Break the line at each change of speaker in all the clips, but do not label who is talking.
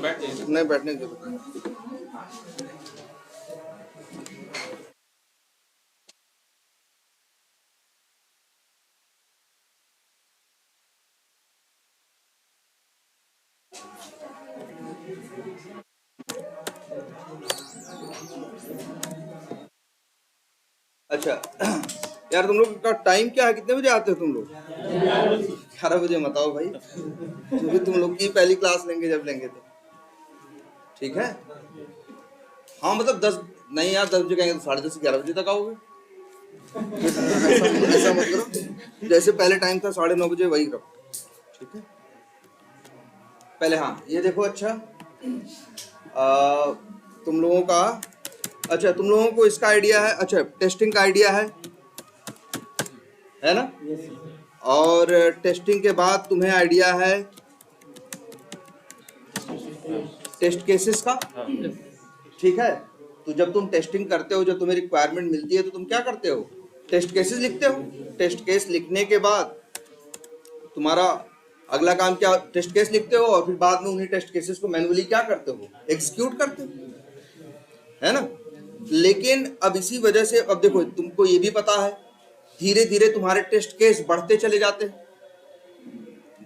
नहीं बैठने की जरूरत नहीं। अच्छा यार तुम लोग का टाइम क्या है, कितने बजे आते हो तुम लोग? 11 बजे मत आओ भाई, क्योंकि तुम लोग की पहली क्लास लेंगे जब लेंगे तो ठीक है। हाँ मतलब 10 नहीं यार, 10 बजे कहेंगे तो 10:30 11 बजे तक आओगे। ऐसा मत करो, जैसे पहले टाइम था 9:30 बजे वही रखो, ठीक है। पहले हाँ ये देखो, अच्छा तुम लोगों का, अच्छा तुम लोगों को इसका आइडिया है, अच्छा टेस्टिंग का आइडिया है ना? और टेस्टिंग के बाद तुम्हें आइडिया है टेस्ट केसेस का, ठीक है। तो जब तुम टेस्टिंग करते हो, जब तुम्हें रिक्वायरमेंट मिलती है तो तुम क्या करते हो? टेस्ट केसेस लिखते हो। टेस्ट केस लिखने के बाद तुम्हारा अगला काम क्या? टेस्ट केस लिखते हो और फिर बाद में उन्हीं टेस्ट केसेस को मैन्युअली क्या करते हो? एग्जीक्यूट करते हो, है ना? लेकिन अब इसी वजह से, अब देखो तुमको ये भी पता है धीरे धीरे तुम्हारे टेस्ट केस बढ़ते चले जाते हैं।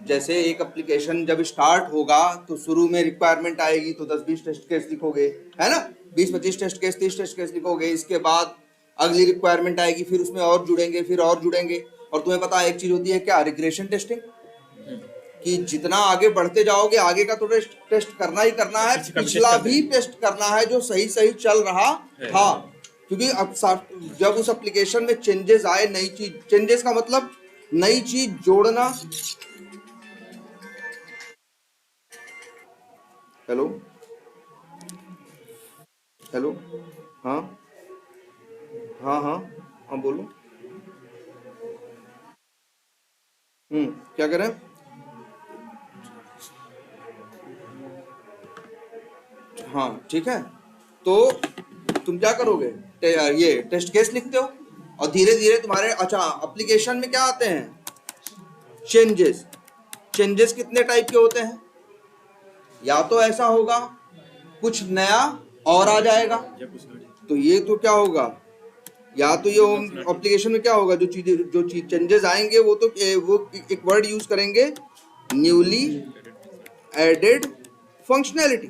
जैसे एक एप्लीकेशन जब स्टार्ट होगा तो शुरू में रिक्वायरमेंट आएगी तो 10-20 टेस्ट केस लिखोगे, है ना? 20-25 टेस्ट केस, 30 टेस्ट केस लिखोगे। इसके बाद अगली रिक्वायरमेंट आएगी, फिर उसमें और जुड़ेंगे, फिर और जुड़ेंगे। और तुम्हें पता है एक चीज होती है क्या? रिग्रेशन टेस्टिंग, कि जितना आगे बढ़ते जाओगे आगे का तो टेस्ट करना ही करना है, पिछला भी टेस्ट करना है जो सही सही चल रहा था। क्योंकि अब जब उस एप्लीकेशन में चेंजेस आए, नई चीज, चेंजेस का मतलब नई चीज जोड़ना। हेलो हेलो, हाँ हाँ हाँ हाँ बोलो। क्या कह रहे हैं? हाँ ठीक है, तो तुम क्या करोगे? ये टेस्ट केस लिखते हो और धीरे धीरे तुम्हारे, अच्छा एप्लीकेशन में क्या आते हैं? चेंजेस। चेंजेस कितने टाइप के होते हैं? या तो ऐसा होगा कुछ नया और आ जाएगा, तो ये तो क्या होगा, या तो ये एप्लीकेशन में क्या होगा, जो चीज चेंजेस आएंगे वो तो वो एक वर्ड यूज करेंगे, न्यूली एडेड फंक्शनैलिटी।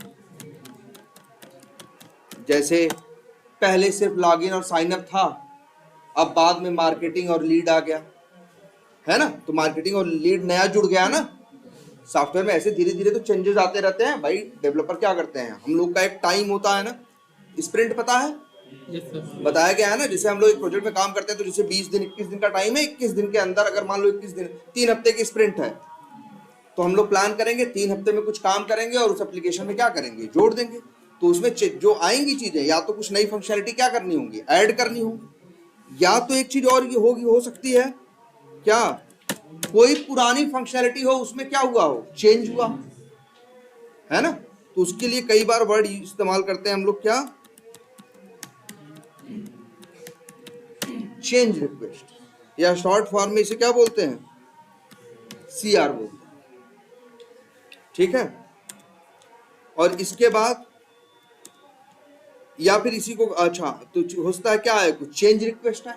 जैसे पहले सिर्फ लॉगिन और साइन अप था, अब बाद में मार्केटिंग और लीड आ गया, है ना? तो मार्केटिंग और लीड नया जुड़ गया ना। सॉफ्टवेयर में ऐसे धीरे धीरे तो चेंजेस आते रहते हैं भाई। डेवलपर क्या करते हैं, हम लोग का एक टाइम होता है ना, स्प्रिंट पता है? बताया गया है ना, जैसे हम लोग एक प्रोजेक्ट में काम करते हैं तो जैसे 20 दिन 21 दिन का टाइम है, 21 दिन के अंदर अगर मान लो 21 दिन 3 हफ्ते की स्प्रिंट है, तो हम लोग प्लान करेंगे 3 हफ्ते में कुछ काम करेंगे और उस एप्लीकेशन में क्या करेंगे? जोड़ देंगे। तो उसमें जो आएंगी चीजें, या तो कुछ नई फंक्शनलिटी क्या करनी होंगी? ऐड करनी होगी, या तो एक चीज और ये होगी, हो सकती है क्या, कोई पुरानी फंक्शनलिटी हो उसमें क्या हुआ हो, चेंज हुआ, है ना? तो उसके लिए कई बार वर्ड इस्तेमाल करते हैं हम लोग, क्या? चेंज रिक्वेस्ट, या शॉर्ट फॉर्म में इसे क्या बोलते हैं? CR बोलते हैं, ठीक है। और इसके बाद या फिर इसी को, अच्छा तो होता है क्या है, कुछ चेंज रिक्वेस्ट है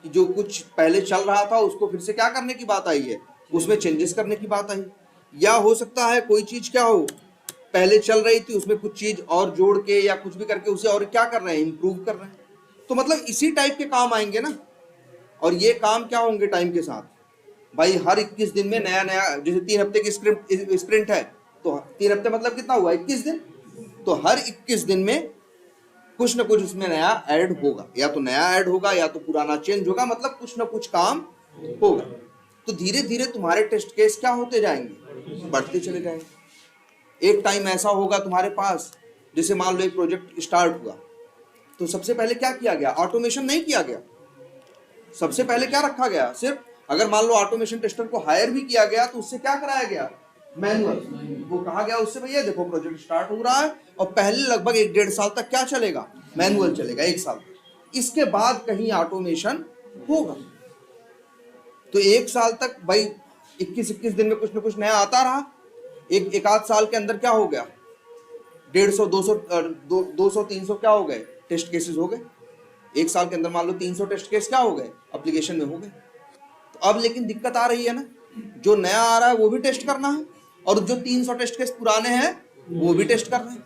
कि जो कुछ पहले चल रहा था उसको फिर से क्या करने की बात आई है, उसमें चेंजेस करने की बात आई। या हो सकता है कोई चीज क्या हो, पहले चल रही थी उसमें कुछ चीज और जोड़ के या कुछ भी करके उसे और क्या कर रहे हैं, इंप्रूव कर रहे हैं। तो मतलब इसी टाइप के काम आएंगे ना। और ये काम क्या होंगे टाइम के साथ भाई, हर 21 दिन में नया नया, जैसे 3 हफ्ते की स्प्रिंट है तो 3 हफ्ते मतलब कितना हुआ, 21 दिन। तो हर 21 दिन में कुछ ना कुछ उसमें नया ऐड होगा, या तो नया ऐड होगा या तो पुराना चेंज होगा, मतलब कुछ ना कुछ काम होगा। तो धीरे धीरे तुम्हारे टेस्ट केस क्या होते जाएंगे, बढ़ते चले जाएंगे। एक टाइम ऐसा होगा तुम्हारे पास, जैसे मान लो एक प्रोजेक्ट स्टार्ट हुआ तो सबसे पहले क्या किया गया, ऑटोमेशन नहीं किया गया। सबसे पहले क्या रखा गया, सिर्फ अगर मान लो ऑटोमेशन टेस्टर को हायर भी किया गया तो उससे क्या कराया गया, मैनुअल। वो कहा गया उससे भैया देखो प्रोजेक्ट स्टार्ट हो रहा है और पहले लगभग 1-1.5 साल तक क्या चलेगा, मैनुअल चलेगा, 1 साल। इसके बाद कहीं ऑटोमेशन होगा। तो 1 साल तक भाई 21-21 दिन में कुछ ना कुछ नया आता रहा। एक आध साल के अंदर क्या हो गया, 150, 200, 200, 300 क्या हो गए, टेस्ट केसेस हो गए। एक साल के अंदर मान लो 300 टेस्ट केस क्या हो गए, एप्लीकेशन में हो गए। तो अब लेकिन दिक्कत आ रही है ना, जो नया आ रहा है वो भी टेस्ट करना है, और जो 300 टेस्ट केस पुराने हैं वो भी टेस्ट करना है।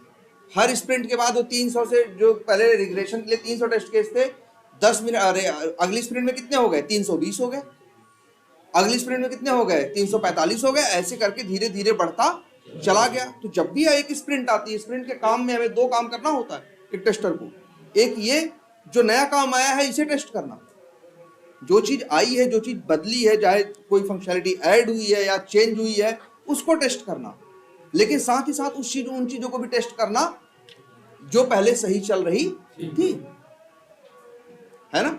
हर स्प्रिंट के बाद वो 300 से, जो पहले रिग्रेशन के लिए 300 टेस्ट केस थे, 10 मिनट, अरे अगली स्प्रिंट में कितने हो गए, 320 हो गए। अगली स्प्रिंट में कितने हो गए, 345 हो गए। ऐसे करके धीरे धीरे बढ़ता चला गया। तो जब भी एक स्प्रिंट आती है, स्प्रिंट के काम में हमें 2 काम करना होता है एक टेस्टर को। एक ये जो नया काम आया है इसे टेस्ट करना, जो चीज आई है, जो चीज बदली है, चाहे कोई फंक्शनैलिटी ऐड हुई है या चेंज हुई है, उसको टेस्ट करना। लेकिन साथ ही साथ उन चीजों को भी टेस्ट करना जो पहले सही चल रही थी, है ना।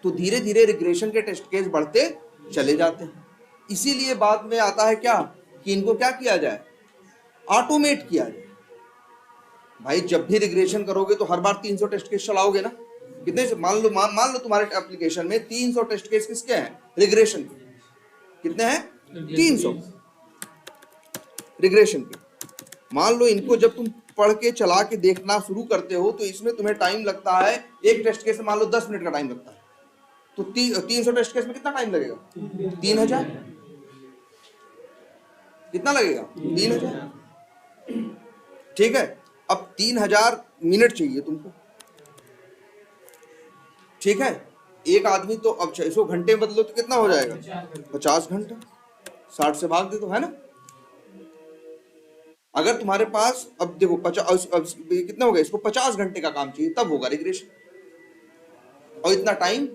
तो धीरे धीरे रिग्रेशन के टेस्ट केस बढ़ते चले जाते हैं। इसीलिए बाद में आता है क्या, कि इनको क्या किया जाए, ऑटोमेट किया जाए। भाई जब भी रिग्रेशन करोगे तो हर बार 300 टेस्ट केस चलाओगे ना। कितने से, मान लो तुम्हारे एप्लीकेशन में 300 टेस्ट केस किसके हैं, रिग्रेशन के। कितने हैं, 300 रिग्रेशन के। मान लो इनको जब तुम पढ़ के चला के देखना शुरू करते हो तो इसमें तुम्हें टाइम लगता है, एक टेस्ट केस में मान लो 10 मिनट का टाइम लगता है। तो 300 टेस्ट केस में कितना टाइम लगेगा, 3000। कितना लगेगा, 3000। ठीक है, अब 3000 मिनट चाहिए तुमको। ठीक है, एक आदमी तो अब 600 घंटे बदलो तो कितना हो जाएगा, 50 घंटा। 60 से भाग दे तो, है ना। अगर तुम्हारे पास अब देखो 50, कितना हो गया, इसको 50 घंटे का काम चाहिए तब होगा रिग्रेशन। और इतना टाइम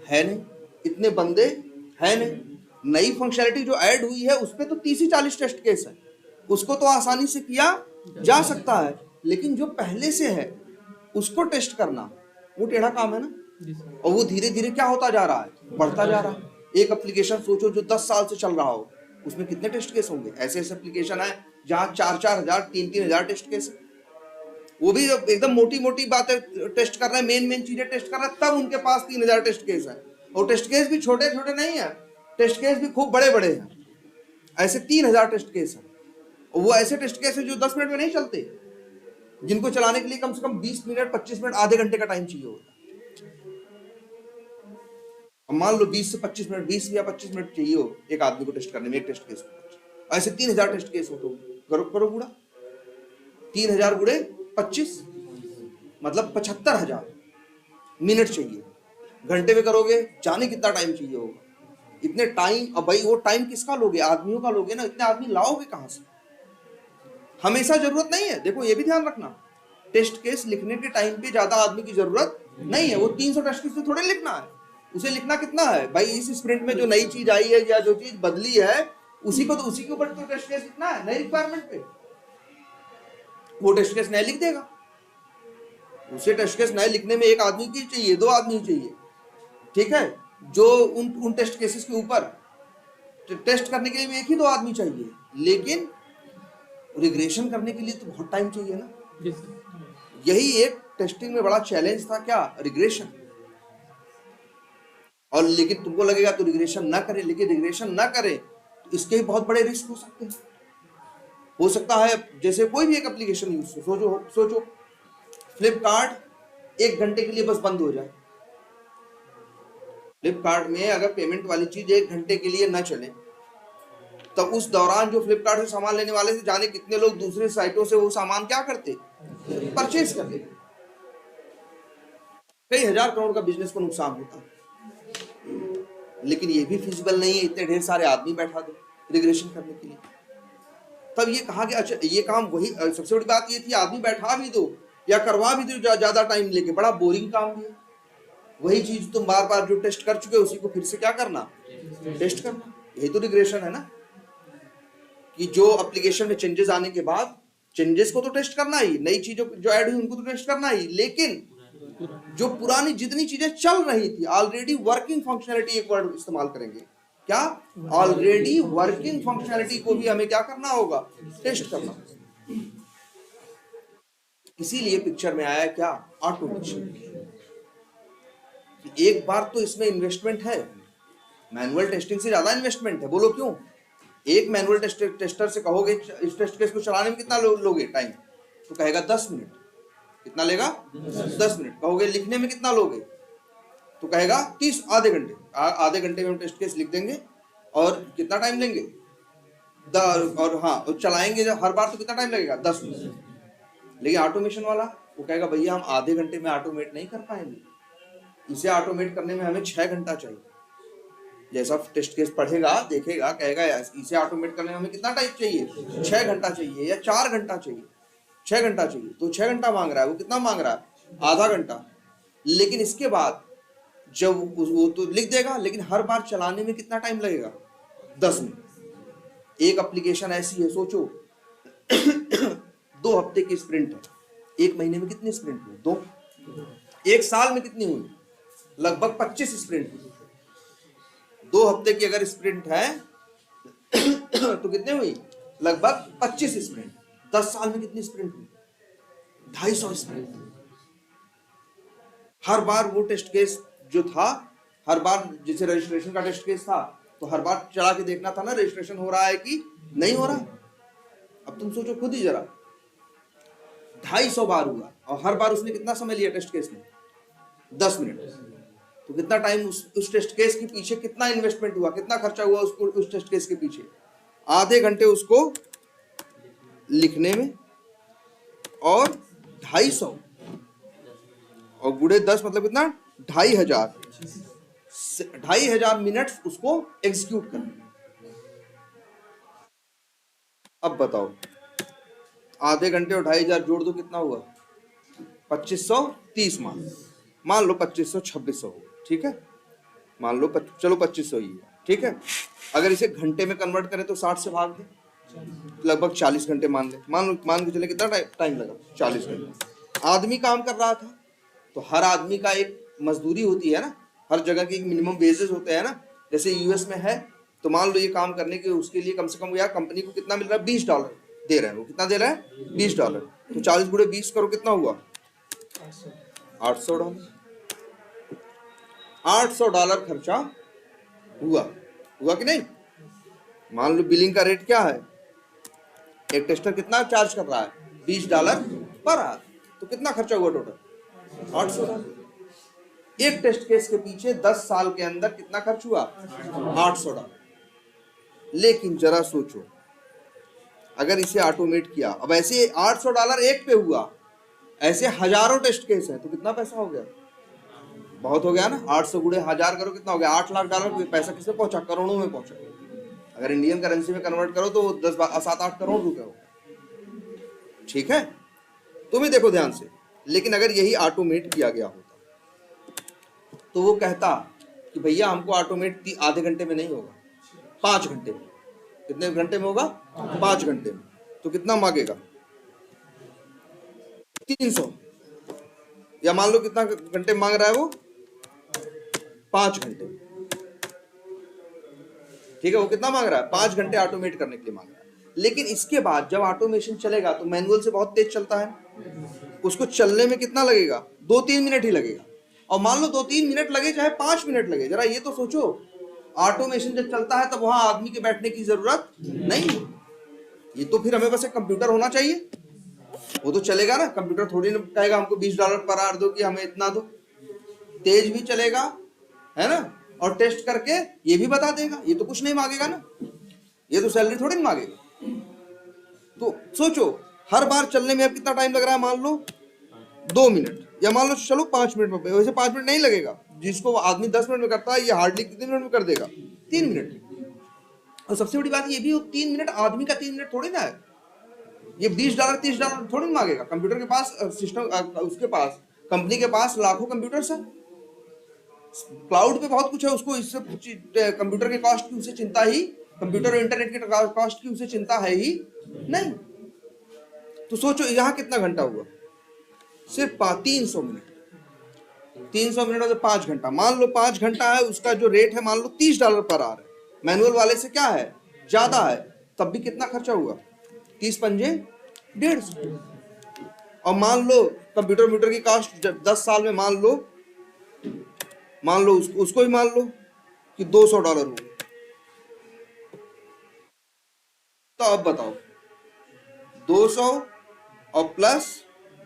है नहीं, इतने बंदे है नहीं। नई फंक्शनैलिटी जो ऐड हुई है उस पे तो 30 से 40 टेस्ट केस है, उसको तो आसानी से किया जा सकता है। लेकिन जो पहले से है उसको टेस्ट करना वो टेढ़ा काम है ना। और वो धीरे धीरे क्या होता जा रहा है, बढ़ता जा रहा है। एक एप्लीकेशन सोचो जो 10 साल से चल रहा हो, उसमें कितने टेस्ट केस होंगे। ऐसे ऐसे एप्लीकेशन है जहाँ 4-4 हजार 3-3 हजार टेस्ट केस है। वो भी एकदम मोटी मोटी बातें टेस्ट कर रहे हैं, मेन चीजें टेस्ट कर रहे हैं, तब उनके पास 3000 टेस्ट केस है। और टेस्ट केस भी छोटे छोटे नहीं है, टेस्ट केस भी खूब बड़े बड़े हैं। ऐसे 3000 टेस्ट केस है। और वो ऐसे टेस्ट केस है जो 10 मिनट में नहीं चलते, जिनको चलाने के लिए कम से कम 20 मिनट 25 मिनट आधे घंटे का टाइम चाहिए होता है। मान लो 20 से 25 मिनट, 20 या 25 मिनट चाहिए हो एक आदमी को टेस्ट करने में, एक टेस्ट केस को। ऐसे 3000 टेस्ट केस हो तो करो गुड़ा, 3000 गुड़े 25 मतलब 75,000 मिनट चाहिए। घंटे में करोगे जाने कितना टाइम चाहिए होगा, इतने टाइम। अब भाई वो टाइम किसका लोगे, आदमियों का लोगे ना। इतने आदमी लाओगे कहां से, हमेशा जरूरत नहीं है। देखो ये भी ध्यान रखना, टेस्ट केस लिखने के टाइम पे ज्यादा आदमी की जरूरत नहीं है। वो 300 टेस्ट केस थोड़े लिखना है, उसे लिखना कितना है भाई, इस स्प्रिंट में जो नई चीज आई है या जो चीज बदली है उसी के ऊपर तो टेस्ट केस लिखना है, नई रिक्वायरमेंट पे। वो टेस्ट केस नए लिख देगा। उसे टेस्ट केस नए लिखने में एक आदमी की चाहिए, 2 आदमी चाहिए। ठीक है, जो उन टेस्ट केसेस के ऊपर टेस्ट करने के लिए एक ही 2 आदमी चाहिए। लेकिन रिग्रेशन करने के लिए तो बहुत टाइम चाहिए ना। यही एक टेस्टिंग में बड़ा चैलेंज था, क्या, रिग्रेशन। और लेकिन तुमको लगेगा तो रिग्रेशन ना करें, लेकिन रिग्रेशन ना करें तो इसके भी बहुत बड़े रिस्क हो सकते हैं। हो सकता है जैसे कोई भी एक एप्लीकेशन यूज, सोचो फ्लिपकार्ट 1 घंटे के लिए बस बंद हो जाए। फ्लिपकार्ट में अगर पेमेंट वाली चीज 1 घंटे के लिए ना चले, तो उस दौरान जो फ्लिपकार्ट से सामान लेने वाले थे, जाने कितने लोग दूसरे साइटों से वो सामान क्या करते, परचेज कर लेते। कई हजार करोड़ का बिजनेस को नुकसान होता है। लेकिन ये भी फिजिबल नहीं है, इतने ढेर सारे आदमी बैठा दो रिग्रेशन करने के लिए। तब ये कहा गया, अच्छा ये काम, वही सबसे बड़ी बात ये थी, आदमी बैठा भी दो या करवा भी दो ज्यादा टाइम लेके, बड़ा बोरिंग काम भी है। वही चीज तुम बार बार जो टेस्ट कर चुके हो उसी को फिर से क्या करना, टेस्ट करना। यही तो रिग्रेशन है ना, कि जो एप्लीकेशन में चेंजेस आने के बाद चेंजेस को तो टेस्ट करना ही, नई चीजों जो ऐड हुई उनको तो टेस्ट करना ही, लेकिन जो पुरानी जितनी चीजें चल रही थी, ऑलरेडी वर्किंग फंक्शनैलिटी, एक वर्ड इस्तेमाल करेंगे क्या, ऑलरेडी वर्किंग फंक्शनैलिटी को भी हमें क्या करना होगा, टेस्ट करना। इसीलिए पिक्चर में आया क्या, ऑटोमेशन। एक बार तो इसमें इन्वेस्टमेंट है, मैनुअल टेस्टिंग से ज्यादा इन्वेस्टमेंट है। बोलो क्यों? एक मैनुअल टेस्टर से कहोगे इस टेस्ट केस को चलाने में कितना लोगे टाइम, तो कहेगा 10 मिनट। कितना लेगा? 10 मिनट। कहोगे लिखने में कितना लोगे? तो कहेगा 30, आधे घंटे। आधे घंटे में हम टेस्ट केस लिख देंगे। और कितना टाइम लेंगे? और हाँ, और चलाएंगे जब हर बार तो कितना टाइम लगेगा? 10 मिनट। लेकिन ऑटोमेशन वाला वो कहेगा भैया हम आधे घंटे में ऑटोमेट नहीं कर पाएंगे, इसे ऑटोमेट करने में हमें 6 घंटा चाहिए। जैसा टेस्ट केस पढ़ेगा, देखेगा, कहेगा इसे ऑटोमेट करने में हमें कितना टाइम चाहिए? 6 घंटा चाहिए या 4 घंटा चाहिए? 6 घंटा चाहिए। तो 6 घंटा मांग रहा है, वो कितना मांग रहा है? आधा घंटा। लेकिन इसके बाद जब वो तो लिख देगा, लेकिन हर बार चलाने में कितना टाइम लगेगा? 10 मिनट। एक एप्लीकेशन ऐसी है, सोचो 2 हफ्ते की स्प्रिंट है, 1 महीने में कितनी स्प्रिंट हुई? 2। 1 साल में कितनी हुई? लगभग 25 स्प्रिंट हुई। 2 हफ्ते की अगर स्प्रिंट है तो कितने हुई? लगभग 25 स्प्रिंट। 10 साल में कितनी स्प्रिंट हुई? 250 स्प्रिंट। हर बार वो टेस्ट केस जो था, हर बार जैसे रजिस्ट्रेशन का टेस्ट केस था, तो हर बार चला के देखना था ना रजिस्ट्रेशन हो रहा है कि नहीं हो रहा। अब तुम सोचो खुद ही जरा, 250 बार हुआ और हर बार उसने कितना समय लिया टेस्ट केस में? 10 मिनट। तो कितना टाइम उस टेस्ट केस के पीछे कितना इन्वेस्टमेंट हुआ, कितना खर्चा हुआ उसको उस टेस्ट केस के पीछे? आधे घंटे उसको लिखने में और 250 और गुणे 10 मतलब कितना? 2500। 2500 मिनट्स उसको एग्जीक्यूट करना। अब बताओ, आधे घंटे और 2500 जोड़ दो, कितना हुआ? 2530। मान लो 2500-2600 हो, ठीक है। मान लो चलो 2500 ही है, ठीक है। अगर इसे घंटे में कन्वर्ट करें तो 60 से भाग दें, लगभग 40 घंटे मान के चले कितना टाइम लगा? 40 घंटे। आदमी काम कर रहा था, तो हर आदमी का एक मजदूरी होती है ना, हर जगह की मिनिमम वेजेस होते हैं ना। जैसे यूएस में है, तो मान लो ये काम करने के उसके लिए कम से कम यार कंपनी को कितना मिल रहा है? $20 दे रहे हैं। वो कितना दे रहा है? $20। तो 40 गुणे 20 करो, कितना हुआ? $800। $800 खर्चा हुआ कि नहीं? मान लो बिलिंग का रेट क्या है? एक टेस्टर कितना चार्ज कर रहा है? $20 पर आवर। तो कितना खर्चा हुआ टोटल? $800। एक टेस्ट केस के पीछे 10 साल के अंदर कितना खर्च हुआ? $800। लेकिन जरा सोचो, अगर इसे ऑटोमेट किया, अब ऐसे $800 एक पे हुआ, ऐसे हजारों टेस्ट केस है, तो कितना पैसा हो गया? बहुत हो गया ना। 800 गुणे 1000 करो, कितना हो गया? $8 लाख। पैसा किसमें पहुंचा? करोड़ों में पहुंचा। अगर इंडियन करेंसी में कन्वर्ट करो तो 7-8 करोड़ रुपए हो गए, ठीक है। तुम ही देखो ध्यान से। लेकिन अगर यही ऑटोमेट किया गया होता तो वो कहता कि भैया हमको ऑटोमेट आधे घंटे में नहीं होगा, 5 घंटे में। कितने घंटे में होगा? 5 घंटे में। तो कितना मांगेगा? 300। या मान लो कितना घंटे मांग रहा है वो? 5 घंटे। ठीक है, वो कितना मांग रहा है? 5 घंटे ऑटोमेट करने के लिए मांग रहा है। लेकिन इसके बाद जब ऑटोमेशन चलेगा तो मैनुअल से बहुत तेज चलता है, उसको चलने में कितना लगेगा? 2-3 मिनट ही लगेगा। और मान लो 2-3 मिनट लगे चाहे 5 मिनट लगे, जरा ये तो सोचो, ऑटोमेशन जब चलता है तब वहां आदमी के बैठने की जरूरत नहीं। ये तो फिर हमें बस एक कंप्यूटर होना चाहिए, वो तो चलेगा ना। कंप्यूटर थोड़ी ना कहेगा हमको $20 पर आवर दो कि हमें इतना दो। तेज भी चलेगा, है ना, और टेस्ट करके ये भी बता देगा। ये तो कुछ नहीं मांगेगा ना, ये तो सैलरी थोड़ी ना मांगेगा। तो सोचो, हर बार चलने में अब कितना टाइम लग रहा है? मान लो 2 मिनट, या मान लो चलो 5 मिनट में। वैसे 5 मिनट नहीं लगेगा, जिसको आदमी 10 मिनट में करता है ये हार्डली कितने मिनट में कर देगा? 3 मिनट। और सबसे बड़ी बात ये भी हो, 3 मिनट आदमी का 3 मिनट थोड़ी ना है। ये $20 $30 थोड़ी मांगेगा। कंप्यूटर के पास सिस्टम, उसके पास कंपनी के पास लाखों कंप्यूटर्स है, क्लाउड पे बहुत कुछ है। उसको इससे कंप्यूटर के कॉस्ट की उसे चिंता ही, कंप्यूटर और इंटरनेट के कॉस्ट की उसे चिंता है ही नहीं। तो सोचो यहाँ कितना घंटा हुआ? सिर्फ 300 मिनट। 300 मिनट और 5 घंटा, मान लो 5 घंटा है, उसका जो रेट है मान लो $30 पर आवर है। मैनुअल वाले से क्या है? ज्यादा है, तब भी कितना खर्चा हुआ? 30 पंजे 150। और मान लो कंप्यूटर की कॉस्ट 10 साल में मान लो उसको ही मान लो कि $200 हो। तो अब बताओ, 200 और प्लस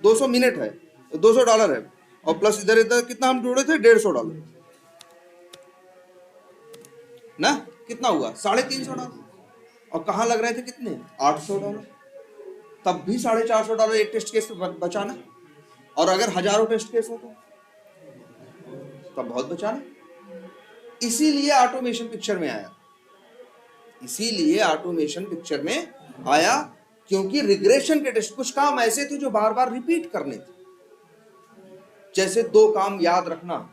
200 मिनट है, $200 है, और प्लस इधर इधर कितना हम जोड़े थे, $150 ना, कितना हुआ, $350। और कहाँ लग रहे थे कितने, $800। तब भी $450 एक टेस्ट केस बचाना। और अगर हजारों टेस्ट केस हो तो तब बहुत बचाना। इसीलिए ऑटोमेशन पिक्चर में आया, इसीलिए ऑटोमेशन पिक्चर में आया, क्योंकि रिग्रेशन के टेस्ट, कुछ काम ऐसे थे जो बार बार रिपीट करने थे। जैसे 2 काम याद रखना,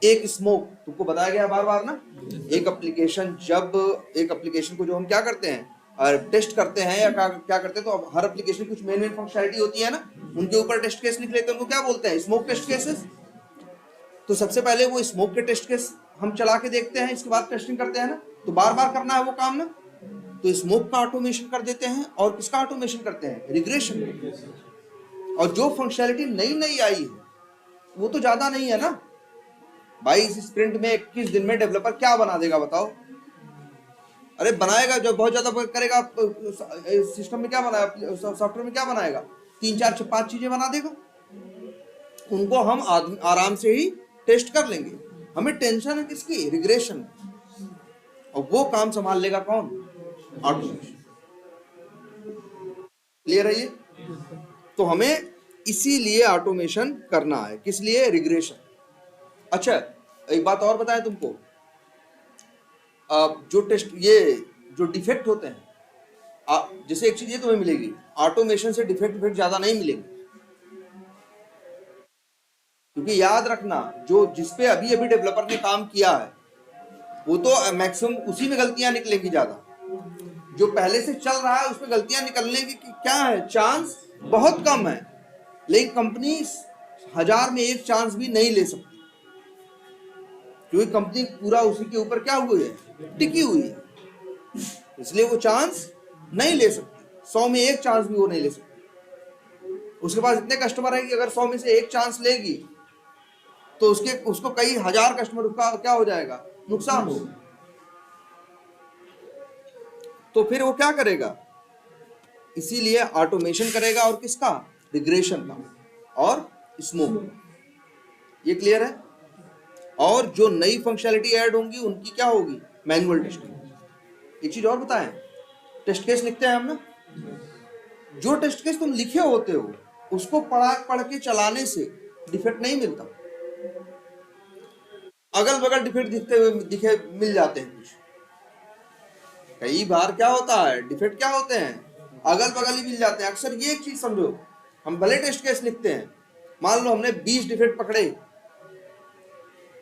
एक स्मोक, तुमको बताया गया बार बार ना, एक एप्लीकेशन, जब एक एप्लीकेशन को जो हम क्या करते हैं टेस्ट करते हैं या क्या करते हैं, तो हर एप्लीकेशन कुछ मेन फंक्शनैलिटी होती है ना, उनके ऊपर टेस्ट केस लिख लेते हैं, उनको क्या बोलते हैं, स्मोक टेस्ट केसेस। तो सबसे पहले वो स्मोक के टेस्ट केस हम चला के देखते हैं, इसके बाद टेस्टिंग करते हैं ना, तो बार बार करना है वो काम ना, तो स्मोक का ऑटोमेशन कर देते हैं। और किसका ऑटोमेशन करते हैं, रिग्रेशन। और जो फंक्शनैलिटी नई नई आई है वो तो ज्यादा नहीं है ना भाई, इस स्प्रिंट में 21 दिन में डेवलपर क्या बना देगा बताओ। अरे बनाएगा, जो बहुत ज्यादा करेगा सिस्टम में क्या बनाएगा, सॉफ्टवेयर में क्या बनाएगा, 3 4 5 चीजें बना देगा, उनको हम आराम से ही टेस्ट कर लेंगे। हमें टेंशन है किसकी, रिग्रेशन। और वो काम संभाल लेगा कौन, ऑटोमेशन। क्लियर है ये? तो हमें इसीलिए ऑटोमेशन करना है, किस लिए, रिग्रेशन। अच्छा एक बात और बताएं तुमको, जो टेस्ट, ये जो डिफेक्ट होते हैं, जैसे एक चीज ये तुम्हें मिलेगी, ऑटोमेशन से डिफेक्ट ज्यादा नहीं मिलेंगे, क्योंकि याद रखना जो जिसपे अभी अभी डेवलपर ने काम किया है वो तो मैक्सिमम उसी में गलतियां निकलेंगी ज्यादा। जो पहले से चल रहा है उसमें गलतियां निकलने की क्या है, चांस बहुत कम है। लेकिन कंपनी 1000 में 1 चांस भी नहीं ले सकती, क्योंकि कंपनी पूरा उसी के ऊपर क्या हुई है, टिकी हुई है, इसलिए वो चांस नहीं ले सकती। 100 में 1 चांस भी वो नहीं ले सकती। उसके पास इतने कस्टमर है कि अगर 100 में से 1 चांस लेगी तो उसको कई हजार कस्टमर का क्या हो जाएगा, नुकसान हो। तो फिर वो क्या करेगा, इसीलिए ऑटोमेशन करेगा, और किसका, रिग्रेशन का और स्मोक। ये क्लियर है? और जो नई फंक्शनैलिटी ऐड होंगी उनकी क्या होगी, मैनुअल टेस्टिंग। एक चीज और बताएं, टेस्ट केस लिखते हैं हम ना, जो टेस्ट केस तुम लिखे होते हो उसको पढ़ के चलाने से डिफेक्ट नहीं मिलता, अगल बगल डिफेक्ट दिखे मिल जाते हैं कुछ। कई बार क्या होता है, डिफेक्ट क्या होते हैं, अगल बगल ही मिल जाते हैं। अक्सर ये एक चीज समझो, हम भले टेस्ट केस लिखते हैं, मान लो हमने 20 डिफेक्ट पकड़े,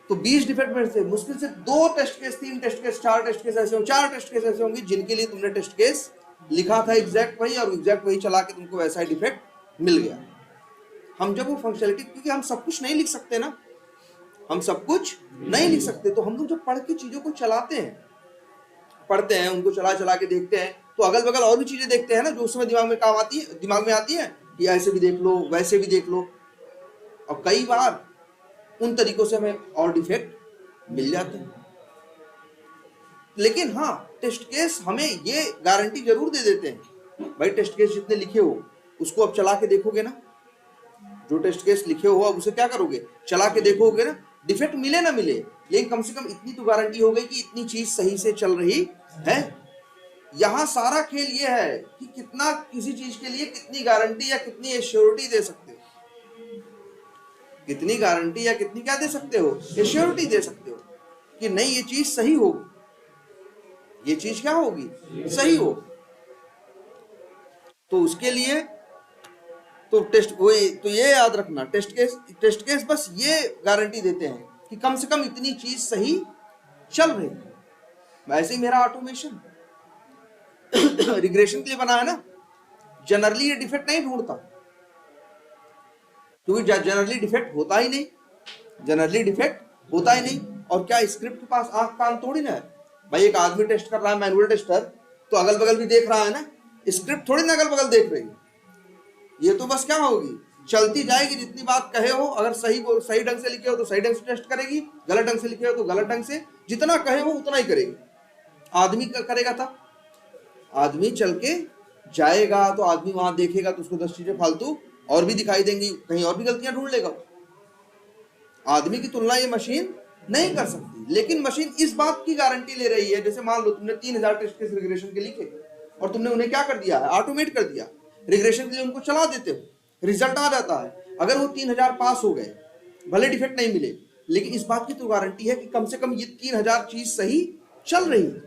तो 20 डिफेक्ट में से मुश्किल से 2 test case, 3 test case, 4 test case ऐसे होंगे, 4 टेस्ट केस ऐसे होंगे जिनके लिए तुमने टेस्ट केस लिखा था एग्जैक्ट वही, और एग्जैक्ट वही चला के तुमको वैसा ही डिफेक्ट मिल गया। हम जब वो फंक्शनैलिटी, क्योंकि हम सब कुछ नहीं लिख सकते ना, हम सब कुछ नहीं लिख सकते, तो हम लोग जब पढ़ के चीजों को चलाते हैं, पढ़ते हैं, उनको चला के देखते हैं, तो अगल बगल और भी चीजें देखते हैं ना, जो उस समय दिमाग में काम आती है, दिमाग में आती है कि ऐसे भी देख लो, वैसे भी देख लो। और कई बार उन तरीकों से हमें और डिफेक्ट मिल जाते हैं। लेकिन हाँ, टेस्ट केस हमें ये गारंटी जरूर दे देते हैं, भाई टेस्ट केस जितने लिखे हो उसको अब चला के देखोगे ना, जो टेस्ट केस लिखे हो अब उसे क्या करोगे, चला के देखोगे ना, डिफेक्ट मिले ना मिले, लेकिन कम से कम इतनी तो गारंटी हो गई कि इतनी चीज सही से चल रही है। यहां सारा खेल ये है कि कितना किसी चीज के लिए कितनी गारंटी या कितनी एश्योरिटी दे सकते हो, कितनी गारंटी या कितनी क्या दे सकते हो, एश्योरिटी दे सकते हो कि नहीं ये चीज सही होगी, ये चीज क्या होगी, सही हो। तो उसके लिए तो ये याद रखना, टेस्ट केस बस ये गारंटी देते हैं कि कम से कम इतनी चीज सही चल रही है। वैसे ही मेरा ऑटोमेशन रिग्रेशन के लिए बना है ना, जनरली ये डिफेक्ट नहीं ढूंढता, क्योंकि जनरली डिफेक्ट होता ही नहीं, जनरली डिफेक्ट होता ही नहीं। और क्या स्क्रिप्ट के पास आंख कान थोड़ी ना है भाई, एक आदमी टेस्ट कर रहा है मैनुअल टेस्टर, तो अगल बगल भी देख रहा है ना, स्क्रिप्ट थोड़ी ना अगल बगल देख रही है, ये तो बस क्या होगी, चलती जाएगी, जितनी बात कहे हो, अगर सही ढंग से लिखे हो तो सही ढंग से टेस्ट करेगी, गलत ढंग से लिखे हो तो गलत ढंग से, जितना कहे हो उतना ही करेगी। आदमी करेगा था, आदमी चल के जाएगा तो आदमी वहां देखेगा तो उसको 10 चीजें फालतू और भी दिखाई देंगी, कहीं और भी गलतियां ढूंढ लेगा। आदमी की तुलना ये मशीन नहीं कर सकती, लेकिन मशीन इस बात की गारंटी ले रही है, जैसे मान लो तुमने 3000 टेस्ट केस रिग्रेशन के लिखे और तुमने उन्हें क्या कर दिया है, ऑटोमेट कर दिया, रिग्रेशन के लिए उनको चला देते हो, रिजल्ट आ जाता है। अगर वो 3000 पास हो गए, भले डिफेक्ट नहीं मिले, लेकिन इस बात की तो गारंटी है कि कम से कम ये 3000 चीज सही चल रही है,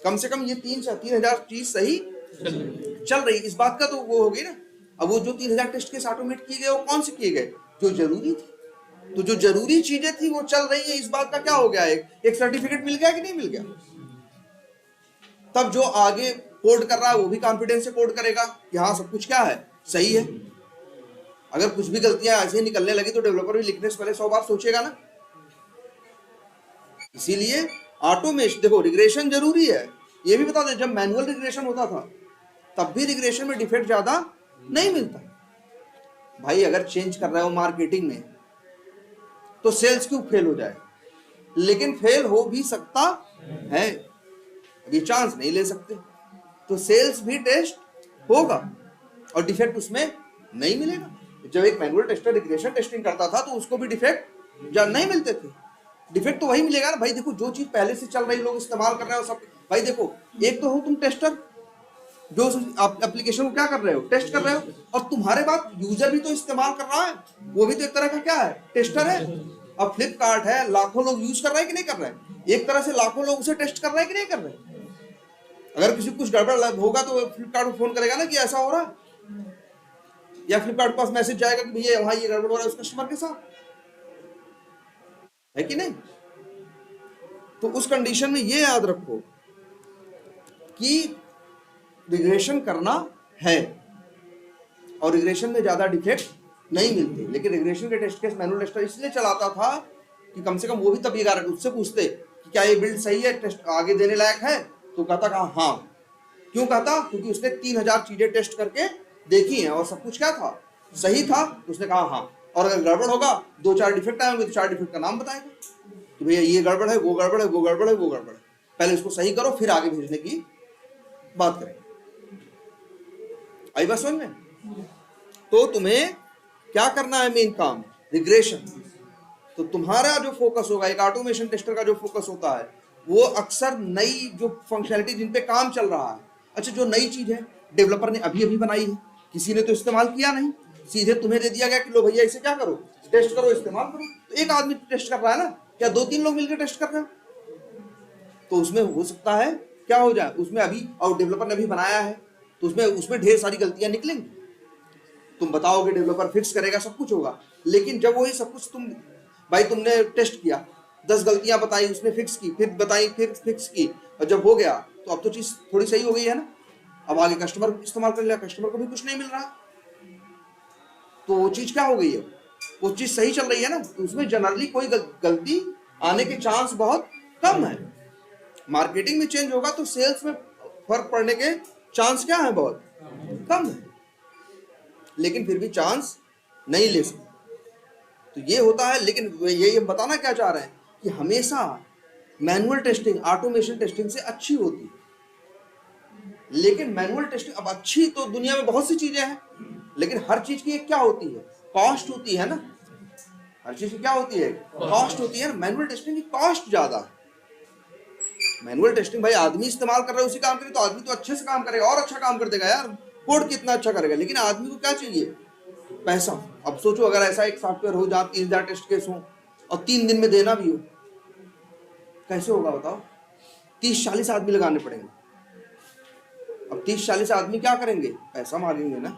कम से कम ये 3000 चीज सही चल रही है, इस बात का तो वो हो गई ना। अब वो जो 3000 टेस्ट केस ऑटोमेट किए गए वो कौन से किए गए, जो जरूरी थी। तो जो जरूरी चीजें थी वो चल रही है, इस बात का क्या हो गया, एक सर्टिफिकेट मिल गया कि नहीं मिल गया। तब जो आगे कोड कर रहा है वो भी कॉन्फिडेंस से कोड करेगा कि हाँ सब कुछ क्या है, सही है। अगर कुछ भी गलतियां ऐसे निकलने लगी तो डेवलपर भी लिखने से पहले 100 बार सोचेगा ना। इसीलिए ऑटोमेशन, देखो रिग्रेशन जरूरी है, ये भी बता दे, जब मैनुअल रिग्रेशन होता था तब भी रिग्रेशन में डिफेक्ट ज्यादा नहीं मिलता। भाई अगर चेंज कर रहे हो मार्केटिंग में तो सेल्स क्यों फेल हो जाए, लेकिन फेल हो भी सकता है, ये चांस नहीं ले सकते। तो सेल्स भी टेस्ट होगा और डिफेक्ट उसमें नहीं मिलेगा। जब एक मैनुअल टेस्टर रिग्रेशन टेस्टिंग करता था तो उसको भी डिफेक्ट नहीं मिलते थे, डिफेक्ट तो वही मिलेगा ना भाई। देखो जो चीज पहले से चल रही, लोग इस्तेमाल कर रहे हो सब, भाई देखो एक तो हो तुम टेस्टर जो एप्लीकेशन को क्या कर रहे हो, टेस्ट कर रहे हो, और तुम्हारे बाद यूजर भी तो इस्तेमाल कर रहा है, वो भी तो एक तरह का क्या है, टेस्टर है। अब फ्लिपकार्ट है, लाखों लोग यूज कर रहे हैं कि नहीं कर रहे हैं, एक तरह से लाखों लोग उसे टेस्ट कर रहे हैं कि नहीं कर रहे हैं। अगर किसी को कुछ गड़बड़ होगा तो फ्लिपकार्ट को फोन करेगा ना कि ऐसा हो रहा है, या फ्लिपकार्ट के पास मैसेज जाएगा कि भैया वहां ये गड़बड़ हो रहा है उस कस्टमर के साथ, है कि नहीं। तो उस कंडीशन में ये याद रखो कि रिग्रेशन करना है और रिग्रेशन में ज्यादा डिफेक्ट नहीं मिलते। लेकिन रिग्रेशन के टेस्ट केस मैनुअल टेस्टर इसलिए चलाता था कि कम से कम वो भी तब ये गारंटी उससे पूछते कि क्या ये बिल्ड सही है, टेस्ट आगे देने लायक है, तो कहता कहा हाँ। क्यों कहता, क्योंकि उसने 3000 चीजें टेस्ट करके देखी हैं और सब कुछ क्या था, सही था, तो उसने कहा हाँ। और अगर गड़बड़ होगा, 2-4 डिफेक्ट आए होंगे तो 4 डिफेक्ट का नाम बताएगा कि भैया ये गड़बड़ है, वो गड़बड़ है, वो गड़बड़ है, वो गड़बड़ है, पहले इसको सही करो फिर आगे भेजने की बात करें। आई बात समझ में। तो तुम्हें क्या करना है, मेन काम रिग्रेशन। तो तुम्हारा जो फोकस होगा, एक ऑटोमेशन टेस्टर का जो फोकस होता है वो अक्सर नई जो फंक्शनैलिटी जिन पे काम चल रहा है, अच्छा जो नई चीज है डेवलपर ने अभी अभी बनाई है, किसी ने तो इस्तेमाल किया नहीं, सीधे तुम्हें दे दिया गया कि लो भैया इसे क्या करो, टेस्ट करो, इस्तेमाल करो। तो एक आदमी टेस्ट कर रहा है ना, क्या 2-3 लोग मिलकर टेस्ट कर रहे हो, तो उसमें हो सकता है क्या हो जाए, उसमें अभी और डेवलपर ने अभी बनाया है तो उसमें ढेर सारी गलतियां निकलेंगी, तुम बताओगे डेवलपर फिक्स करेगा, सब कुछ होगा। लेकिन जब वही सब कुछ तुमने टेस्ट किया, 10 गलतियां बताई, उसने फिक्स की, फिर बताई, फिर फिक्स की, और जब हो गया तो अब तो चीज थोड़ी सही हो गई है ना। अब आगे कस्टमर इस्तेमाल कर लिया, कस्टमर को भी कुछ नहीं मिल रहा, तो वो चीज क्या हो गई है, वो चीज सही चल रही है ना, तो उसमें जनरली कोई गलती आने के चांस बहुत कम है। मार्केटिंग में चेंज होगा तो सेल्स में फर्क पड़ने के चांस क्या है, बहुत कम है, लेकिन फिर भी चांस नहीं ले सकते। तो ये होता है। लेकिन ये हम बताना क्या चाह रहे हैं कि हमेशा मैनुअल टेस्टिंग ऑटोमेशन टेस्टिंग से अच्छी होती है। लेकिन मैनुअल टेस्टिंग अब अच्छी तो दुनिया में बहुत सी चीजें हैं, लेकिन हर चीज की एक क्या होती है, कॉस्ट होती है ना। हर चीज की क्या होती है, कॉस्ट होती है ना। मैनुअल टेस्टिंग की कॉस्ट ज्यादा है। मैनुअल टेस्टिंग भाई आदमी इस्तेमाल कर रहा है उसी काम करे तो आदमी तो अच्छे से काम करेगा और अच्छा काम कर देगा यार, कोड कितना अच्छा करेगा। लेकिन आदमी को क्या चाहिए, पैसा। अब सोचो अगर ऐसा एक सॉफ्टवेयर हो जहाँ 3000 टेस्ट केस हो और 3 दिन में देना भी हो, कैसे होगा बताओ। 30-40 आदमी लगाने पड़ेंगे। अब 30-40 आदमी क्या करेंगे, पैसा मांगेंगे ना।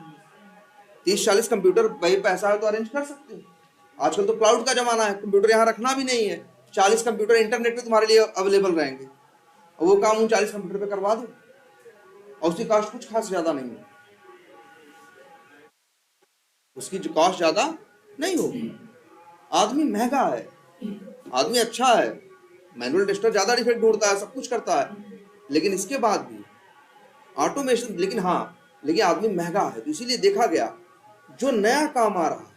30-40 कंप्यूटर भाई पैसा है तो अरेंज कर सकते हैं। आजकल तो क्लाउड का जमाना है, कंप्यूटर यहाँ रखना भी नहीं है, 40 कंप्यूटर इंटरनेट पे तुम्हारे लिए अवेलेबल रहेंगे और वो काम उन 40 कंप्यूटर पे करवा दो और उसकी कॉस्ट कुछ खास ज्यादा नहीं है, उसकी जो कॉस्ट ज्यादा नहीं होगी। आदमी महंगा है, आदमी अच्छा है, मैनुअल टेस्टर ज्यादा डिफेक्ट ढूंढता है, सब कुछ करता है, लेकिन इसके बाद भी ऑटोमेशन, लेकिन आदमी महंगा है। तो इसीलिए देखा गया जो नया काम आ रहा है,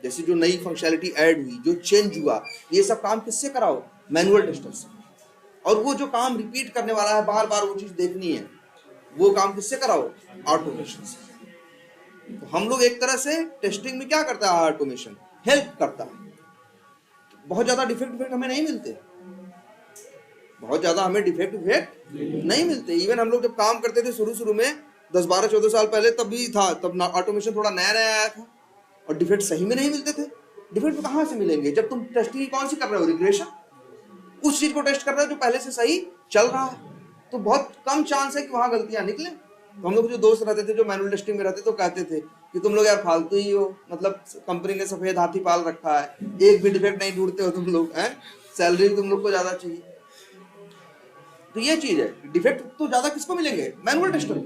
जैसे जो नई फंक्शनैलिटी ऐड हुई, जो चेंज हुआ, ये सब काम किससे कराओ, मैनुअल टेस्टर से। और वो जो काम रिपीट करने वाला है, बार बार वो चीज देखनी है, वो काम किससे कराओ? ऑटोमेशन से। तो हम लोग एक तरह से टेस्टिंग में क्या करता है? ऑटोमेशन हेल्प करता है। बहुत ज्यादा डिफेक्ट हमें नहीं मिलते, बहुत ज्यादा हमें डिफेक्ट नहीं मिलते। इवन हम लोग जब काम करते थे शुरू शुरू में 10-12-14 साल पहले, तब भी था, तब ऑटोमेशन थोड़ा नया नया आया था और डिफेक्ट सही में नहीं मिलते थे। डिफेक्ट कहाँ से मिलेंगे जब तुम टेस्टिंग कौन सी कर रहे हो? रिग्रेशन। उस चीज को टेस्ट कर रहे हो जो पहले से सही चल रहा है, तो बहुत कम चांस है कि वहां गलतियां निकले। तो हम लोग जो दोस्त रहते थे जो मैनुअल टेस्टिंग में रहते, तो कहते थे कि तुम लोग यार फालतू ही हो, मतलब कंपनी ने सफेद हाथी पाल रखा है, एक भी डिफेक्ट नहीं ढूंढते हो तुम लोग, हैं, सैलरी तुम लोग को ज्यादा चाहिए। तो ये चीज है, डिफेक्ट तो ज्यादा किसको मिलेंगे? मैनुअल टेस्टर को,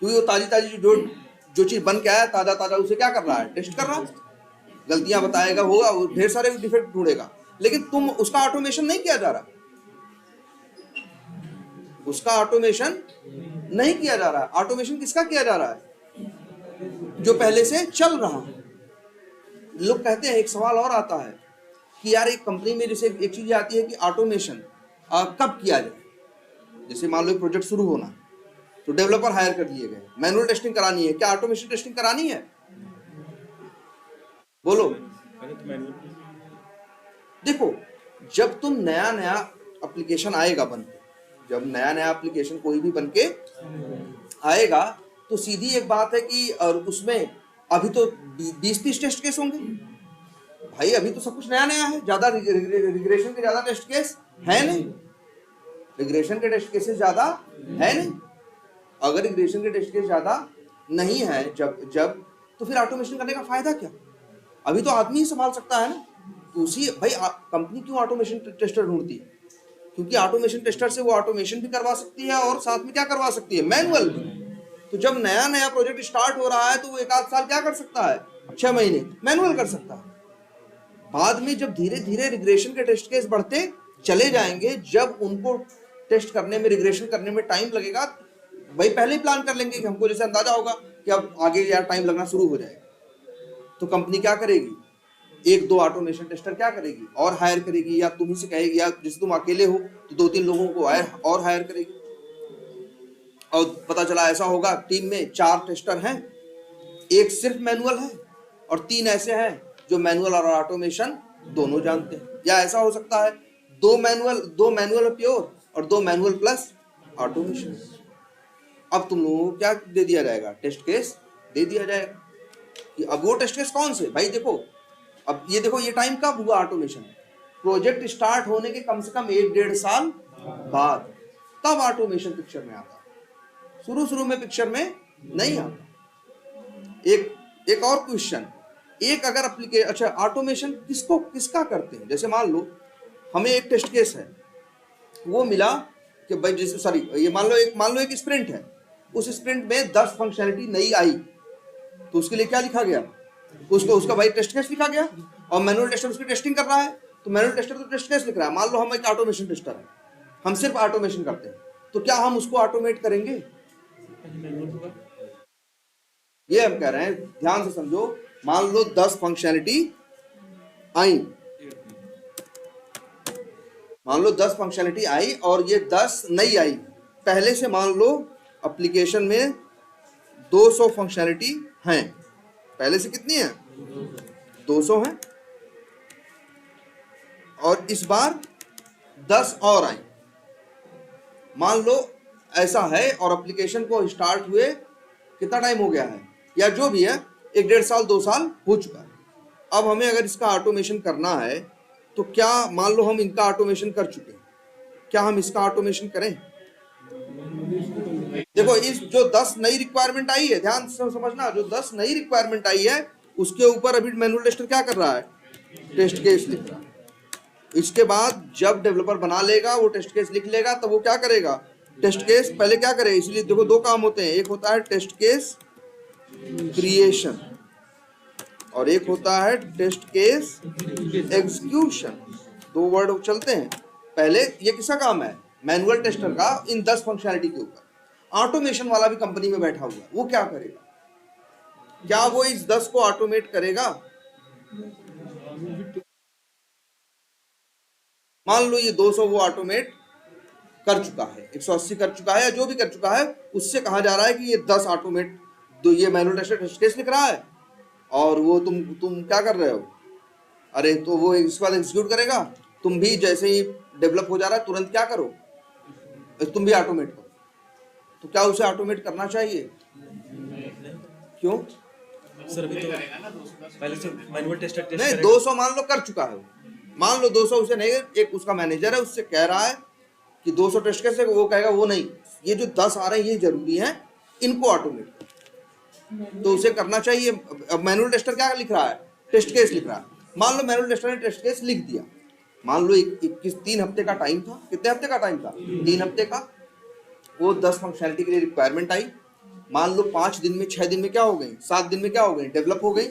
क्योंकि वो ताजी ताजी जो चीज बन के आया ताजा ताजा, उसे क्या कर रहा है? टेस्ट कर रहा है, गलतियां बताएगा, होगा, वो ढेर सारे डिफेक्ट ढूंढेगा। लेकिन तुम उसका ऑटोमेशन नहीं किया जा रहा, उसका ऑटोमेशन नहीं किया जा रहा। ऑटोमेशन किसका किया जा रहा है? जो पहले से चल रहा है। लोग कहते हैं, एक सवाल और आता है कि यार एक कंपनी में जैसे एक चीज आती है कि ऑटोमेशन कब किया जाए। जैसे मान लो एक प्रोजेक्ट शुरू होना, तो डेवलपर हायर कर लिए गए, मैनुअल टेस्टिंग करानी है, क्या ऑटोमेशन टेस्टिंग करानी है? बोलो। देखो, जब तुम नया नया एप्लीकेशन आएगा बन के, जब नया नया एप्लीकेशन कोई भी बन के आएगा, तो सीधी एक बात है कि और उसमें अभी तो 20-30 टेस्ट केस होंगे भाई। अभी तो सब कुछ नया नया है, ज्यादा रिग्रेशन के ज्यादा टेस्ट केस है नहीं, रिग्रेशन के टेस्ट केसेस ज्यादा है नहीं। अगर रिग्रेशन के टेस्ट केस ज्यादा नहीं है जब तो फिर ऑटोमेशन करने का फायदा क्या? अभी तो आदमी ही संभाल सकता है ना। तो उसी भाई कंपनी क्यों ऑटोमेशन टेस्टर ढूंढती है? क्योंकि ऑटोमेशन टेस्टर से वो ऑटोमेशन भी करवा सकती है और साथ में क्या करवा सकती है? मैनुअल भी। तो जब नया नया प्रोजेक्ट स्टार्ट हो रहा है, तो वो 1 आध साल क्या कर सकता है? 6 महीने मैनुअल कर सकता है। बाद में जब धीरे धीरे रिग्रेशन के टेस्ट केस बढ़ते चले जाएंगे, जब उनको टेस्ट करने में, रिग्रेशन करने में टाइम लगेगा, भाई पहले ही प्लान कर लेंगे कि हमको जैसे अंदाजा होगा कि अब आगे यार टाइम लगना शुरू हो जाएगा, तो कंपनी क्या करेगी? 1-2 ऑटोमेशन टेस्टर क्या करेगी? और हायर करेगी, या तुम ही से कहेगी, या जैसे तुम अकेले हो तो 2-3 लोगों को और हायर करेगी। और पता चला ऐसा होगा टीम में 4 टेस्टर हैं, एक सिर्फ मैनुअल है और 3 ऐसे हैं जो मैनुअल और ऑटोमेशन दोनों जानते हैं। या ऐसा हो सकता है 2 मैनुअल प्योर और 2 मैनुअल प्लस ऑटोमेशन। अब तुम लोगों को क्या दे दिया जाएगा? टेस्ट केस दे दिया जाएगा। कि अब वो टेस्ट केस कौन से? भाई देखो, अब ये देखो, ये टाइम कब हुआ ऑटोमेशन? प्रोजेक्ट स्टार्ट होने के कम से कम 1-1.5 साल बाद, तब ऑटोमेशन पिक्चर में आता। शुरू शुरू में पिक्चर में नहीं आता। एक और क्वेश्चन, एक अगर एप्लीकेशन, अच्छा ऑटोमेशन किसका करते हैं? जैसे मान लो हमें एक टेस्ट केस है, वो मिला कि भाई जैसे सॉरी ये मान लो एक स्प्रिंट है, उस स्प्रिंट में 10 फंक्शनैलिटी नई आई, तो उसके लिए क्या लिखा गया? उसका भाई टेस्ट केस लिखा गया, और मैनुअल टेस्टर उसकी टेस्टिंग कर रहा है, तो मैनुअल टेस्टर तो टेस्ट केस लिख रहा है। मान लो हम एक ऑटोमेशन टेस्टर है, हम सिर्फ ऑटोमेशन करते हैं, तो क्या हम उसको ऑटोमेट करेंगे? ये हम कह रहे हैं, ध्यान से समझो। मान लो 10 फंक्शनैलिटी आई, मान लो 10 फंक्शनैलिटी आई और ये 10 नई आई। पहले से मान लो एप्लीकेशन में 200 फंक्शनैलिटी हैं, पहले से कितनी है? 200 हैं, और इस बार 10 और आई। मान लो ऐसा है, और एप्लीकेशन को स्टार्ट हुए कितना टाइम हो गया है, या जो भी है 1-1.5 साल 2 साल हो चुका है। अब हमें अगर इसका ऑटोमेशन करना है, तो क्या मान लो हम इनका ऑटोमेशन कर चुके हैं, क्या हम इसका ऑटोमेशन करें? देखो, इस जो 10 नई रिक्वायरमेंट आई है, ध्यान से समझना, जो 10 नई रिक्वायरमेंट आई है उसके ऊपर अभी मैनुअल टेस्टर क्या कर रहा है? टेस्ट केस लिख रहा है। इसके बाद जब डेवलपर बना लेगा, वो टेस्ट केस लिख लेगा, तब वो क्या करेगा? टेस्ट केस पहले क्या करे? इसलिए देखो 2 काम होते हैं, एक होता है टेस्ट केस क्रिएशन और एक होता है टेस्ट केस एग्जीक्यूशन। 2 वर्ड चलते हैं। पहले ये किसका काम है? मैनुअल टेस्टर का, इन 10 फंक्शनैलिटी के ऊपर। ऑटोमेशन वाला भी कंपनी में बैठा हुआ है, वो क्या करेगा? क्या वो इस 10 को ऑटोमेट करेगा? मान लो ये 200 वो ऑटोमेट कर चुका है, 180 कर चुका है या जो भी कर चुका है, उससे कहा जा रहा है कि ये 10 ऑटोमेट, तो ये मैनुअल टेस्टर टेस्ट केस लिख रहा है और वो तुम क्या कर रहे हो, अरे तो वो इसके बाद एग्जीक्यूट करेगा, तुम भी जैसे ही डेवलप हो जा रहा है तुरंत क्या करो, तुम भी ऑटोमेट करो। तो क्या उसे ऑटोमेट करना चाहिए? क्यों
सर अभी तो पहले से मैनुअल टेस्टर टेस्ट
नहीं,
करेगा।
200 मान लो कर चुका है वो, मान लो 200 उसे नहीं, एक उसका मैनेजर है उससे कह रहा है कि 200 टेस्ट केस है, वो कहेगा वो नहीं, ये जो 10 आ रहे हैं ये जरूरी है, इनको ऑटोमेट करो, तो उसे करना चाहिए। अब मैनुअल टेस्टर क्या लिख रहा है, टेस्ट केस लिख रहा है। मान लो मैनुअल टेस्टर ने टेस्ट केस लिख दिया, मान लो 3 हफ्ते का टाइम था, कितने हफ्ते का टाइम था, 3 हफ्ते का, वो 10 फंक्शनैलिटी के लिए रिक्वायरमेंट आई, मान लो 5 दिन में 6 दिन में क्या हो गई, 7 दिन में क्या हो गई, डेवलप हो गई,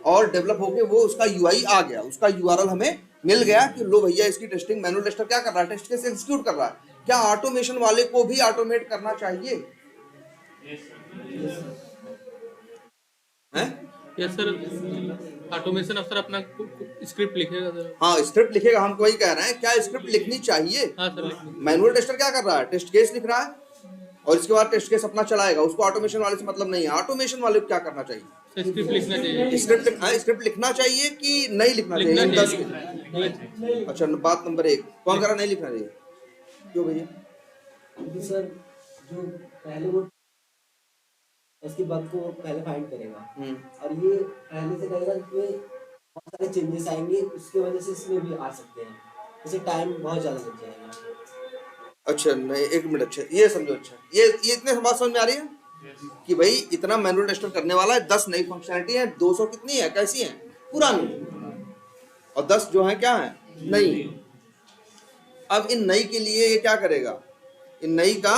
और डेवलप होके वो उसका यूआई आ गया, उसका यूआरएल हमें मिल गया कि लो भैया इसकी टेस्टिंग मैनुअल टेस्टर क्या कर रहा है, टेस्ट केस एग्जीक्यूट कर रहा है। क्या ऑटोमेशन वाले को भी ऑटोमेट करना चाहिए? हैं?
यस सर, ऑटोमेशन अफसर अपना स्क्रिप्ट लिखेगा सर।
हाँ स्क्रिप्ट लिखेगा, हम वही कह रहे हैं, क्या स्क्रिप्ट लिखनी चाहिए?
हाँ सर लिखेंगे।
मैनुअल टेस्टर क्या कर रहा है, टेस्ट केस लिख रहा है और इसके बाद टेस्ट केस अपना चलाएगा, उसको ऑटोमेशन वाले से मतलब नहीं है। ऑटोमेशन वाले को क्या करना चाहिए?
सर स्क्रिप्ट लिखना चाहिए।
स्क्रिप्ट लिखना चाहिए कि नहीं लिखना
लिखना
चाहिए?
चाहिए।
अच्छा, बात नंबर 1 कौन कह रहा नहीं लिखना चाहिए? क्यों भैया?
क्योंकि सर जो पहले वो उसके बाद को पहले फाइंड करेगा और ये पहले से करेगा, इसमें बहुत सारे चेंजेस आएंगे, उसके वजह से इसमें भी आ सकते हैं, इसे टाइम बहुत ज़्यादा लग जाएगा।
अच्छा नहीं, एक मिनट, अच्छा ये समझो, अच्छा ये इतने बात समझ में आ रही है कि भाई इतना मैनुअल टेस्टर करने वाला है, 10 नई फंक्शनैलिटी है, 200 कितनी है, कैसी है, पुरानी, और 10 जो है क्या है, नई। अब इन नई के लिए ये क्या करेगा, इन नई का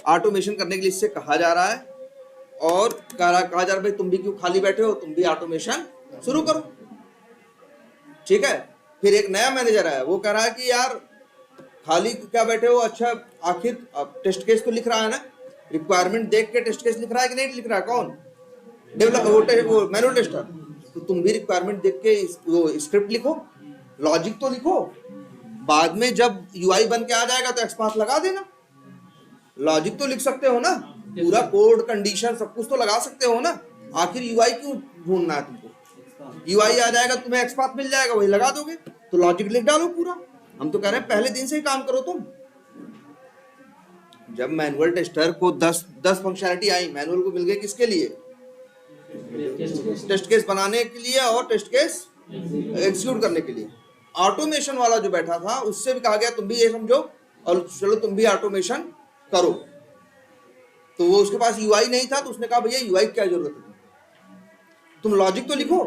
ऑटोमेशन करने के लिए इससे कहा जा रहा है, और कहा जा रहा है भाई तुम भी क्यों खाली बैठे हो, तुम भी ऑटोमेशन शुरू करो, ठीक है। फिर एक नया मैनेजर है, वो कह रहा है कि यार खाली क्या बैठे हो, अच्छा आखिर टेस्ट केस तो लिख रहा है ना, रिक्वायरमेंट देख के टेस्ट केस लिख रहा है कि नहीं लिख रहा है, कौन डेवलप, वो मैनुअल टेस्टर, तो तुम भी रिक्वायरमेंट देख के वो स्क्रिप्ट लिखो, लॉजिक तो लिखो, बाद में जब यूआई बन के आ जाएगा तो एक्सपाथ लगा देना, लॉजिक तो लिख सकते हो ना, पूरा कोड कंडीशन सब कुछ तो लगा सकते हो ना, आखिर यूआई क्यों ढूंढना है तुमको, यूआई आ जाएगा तुम्हें एक्सपाथ मिल जाएगा, वही लगा दोगे, तो लॉजिक लिख डालो पूरा। हम तो कह रहे हैं पहले दिन से ही काम करो तुम। जब मैनुअल टेस्टर को 10 फंक्शनैलिटी आई, मैनुअल को मिल गए किसके लिए, टेस्ट केस बनाने के लिए और टेस्ट केस एग्जीक्यूट करने के लिए। ऑटोमेशन वाला जो बैठा था उससे भी कहा गया तुम भी ये समझो और चलो तुम भी ऑटोमेशन करो, तो वो उसके पास यूआई नहीं था, तो उसने कहा भैया यूआई क्या जरूरत है, तुम लॉजिक तो लिखो,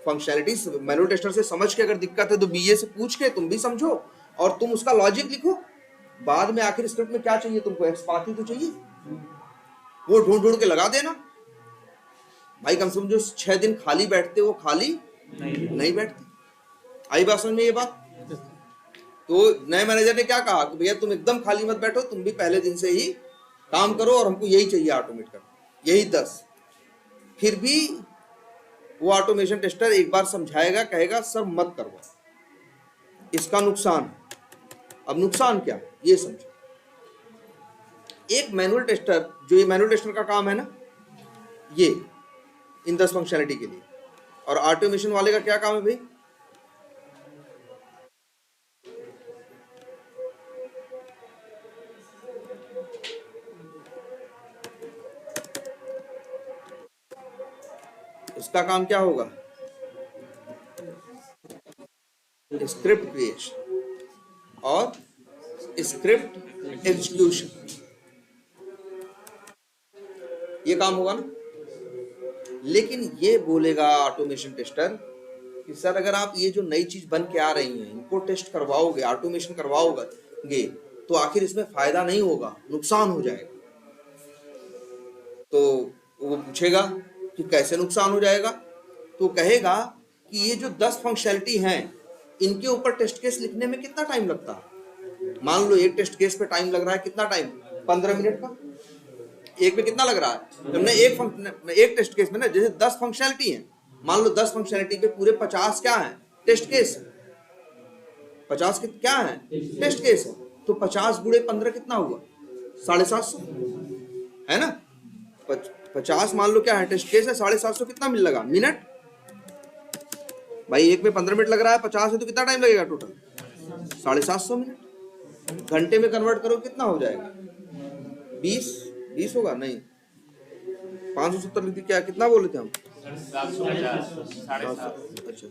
फंक्शनैलिटीज मैनुअल टेस्टर से समझ के अगर दिक्कत है तो बीए से पूछ के तुम भी समझो और तुम उसका लॉजिक लिखो, बाद में आखिर स्क्रिप्ट में क्या चाहिए तुमको, एक्सपाथ ही तो चाहिए, वो ढूंढ के लगा देना भाई। कम से कम जो 6 दिन खाली बैठते वो खाली नहीं बैठते। आई बात समझ में ये बात? तो नए मैनेजर ने क्या कहा कि भैया तुम एकदम खाली मत बैठो, तुम भी पहले दिन से ही काम करो और हमको यही चाहिए ऑटोमेट करना, यही 10। फिर भी वो ऑटोमेशन टेस्टर एक बार समझाएगा, कहेगा सर मत करो, इसका नुकसान है। अब नुकसान क्या, ये समझो। एक मैनुअल टेस्टर, जो ये मैनुअल टेस्टर का काम है ना, ये इन 10 फंक्शनैलिटी के लिए, और ऑटोमेशन वाले का क्या काम है भाई, उसका काम क्या होगा, स्क्रिप्ट क्रिएशन और स्क्रिप्ट एग्जीक्यूशन, ये काम होगा ना। लेकिन ये बोलेगा ऑटोमेशन टेस्टर कि सर अगर आप ये जो नई चीज बन के आ रही हैं इनको टेस्ट करवाओगे, ऑटोमेशन करवाओगे, तो आखिर इसमें फायदा नहीं होगा, नुकसान हो जाएगा। तो वो पूछेगा कि कैसे नुकसान हो जाएगा, तो कहेगा कि ये जो 10 फंक्शनैलिटी हैं इनके ऊपर टेस्ट केस लिखने में कितना टाइम लगता है। मान लो एक टेस्ट केस पे टाइम लग रहा है, कितना टाइम, 15 मिनट का, एक में कितना लग रहा है, हमने एक टेस्ट केस में ना, जैसे 10 फंक्शनैलिटी है, मान लो 10 फंक्शनैलिटी पे पूरे 50 क्या है, टेस्ट केस, 50 के क्या है, टेस्ट केस है। तो 50 गुणे 15 कितना हुआ? 750 है ना। 50 मान लो क्या है, टेस्ट केस है, 750 कितना मिल लगा मिनट भाई। एक में 15 मिनट लग रहा है, 50 है तो कितना टाइम लगेगा टोटल? 750 मिनट। घंटे में कन्वर्ट करो कितना हो जाएगा? 20 होगा नहीं, 570 लिख दी क्या, कितना बोले थे हम?
750
अच्छा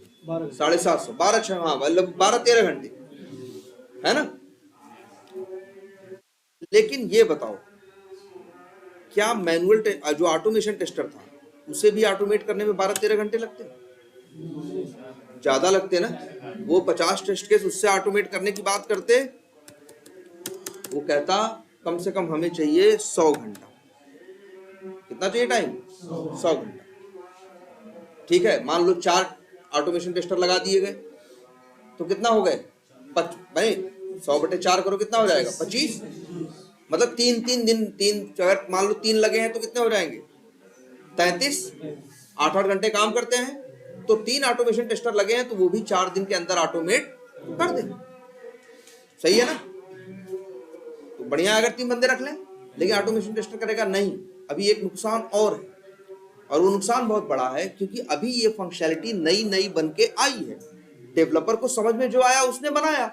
750 12 6 हाँ मतलब 12-13 घंटे है ना। लेकिन ये बताओ, क्या मैनुअल जो ऑटोमेशन टेस्टर था उसे भी ऑटोमेट करने में 12-13 घंटे लगते? ज्यादा लगते ना। वो 50 टेस्ट केस उससे ऑटोमेट करने की बात करते, वो कहता कम से कम हमें चाहिए 100 घंटा। कितना चाहिए टाइम? 100 घंटा। ठीक है, मान लो 4 ऑटोमेशन टेस्टर लगा दिए गए तो कितना हो गए? भाई 100/4 करो कितना हो जाएगा? 25। मतलब 3 दिन, अगर मान लो 3 लगे हैं तो कितने हो जाएंगे? 33। 8-8 घंटे काम करते हैं तो 3 ऑटोमेशन टेस्टर लगे हैं तो वो भी 4 दिन के अंदर ऑटोमेट कर देंगे। सही है ना। तो बढ़िया अगर 3 बंदे रख लें, लेकिन ऑटोमेशन टेस्टर करेगा नहीं। अभी एक नुकसान और है, और वो नुकसान बहुत बड़ा है, क्योंकि अभी ये फंक्शनैलिटी नई बन के आई है। डेवलपर को समझ में जो आया उसने बनाया।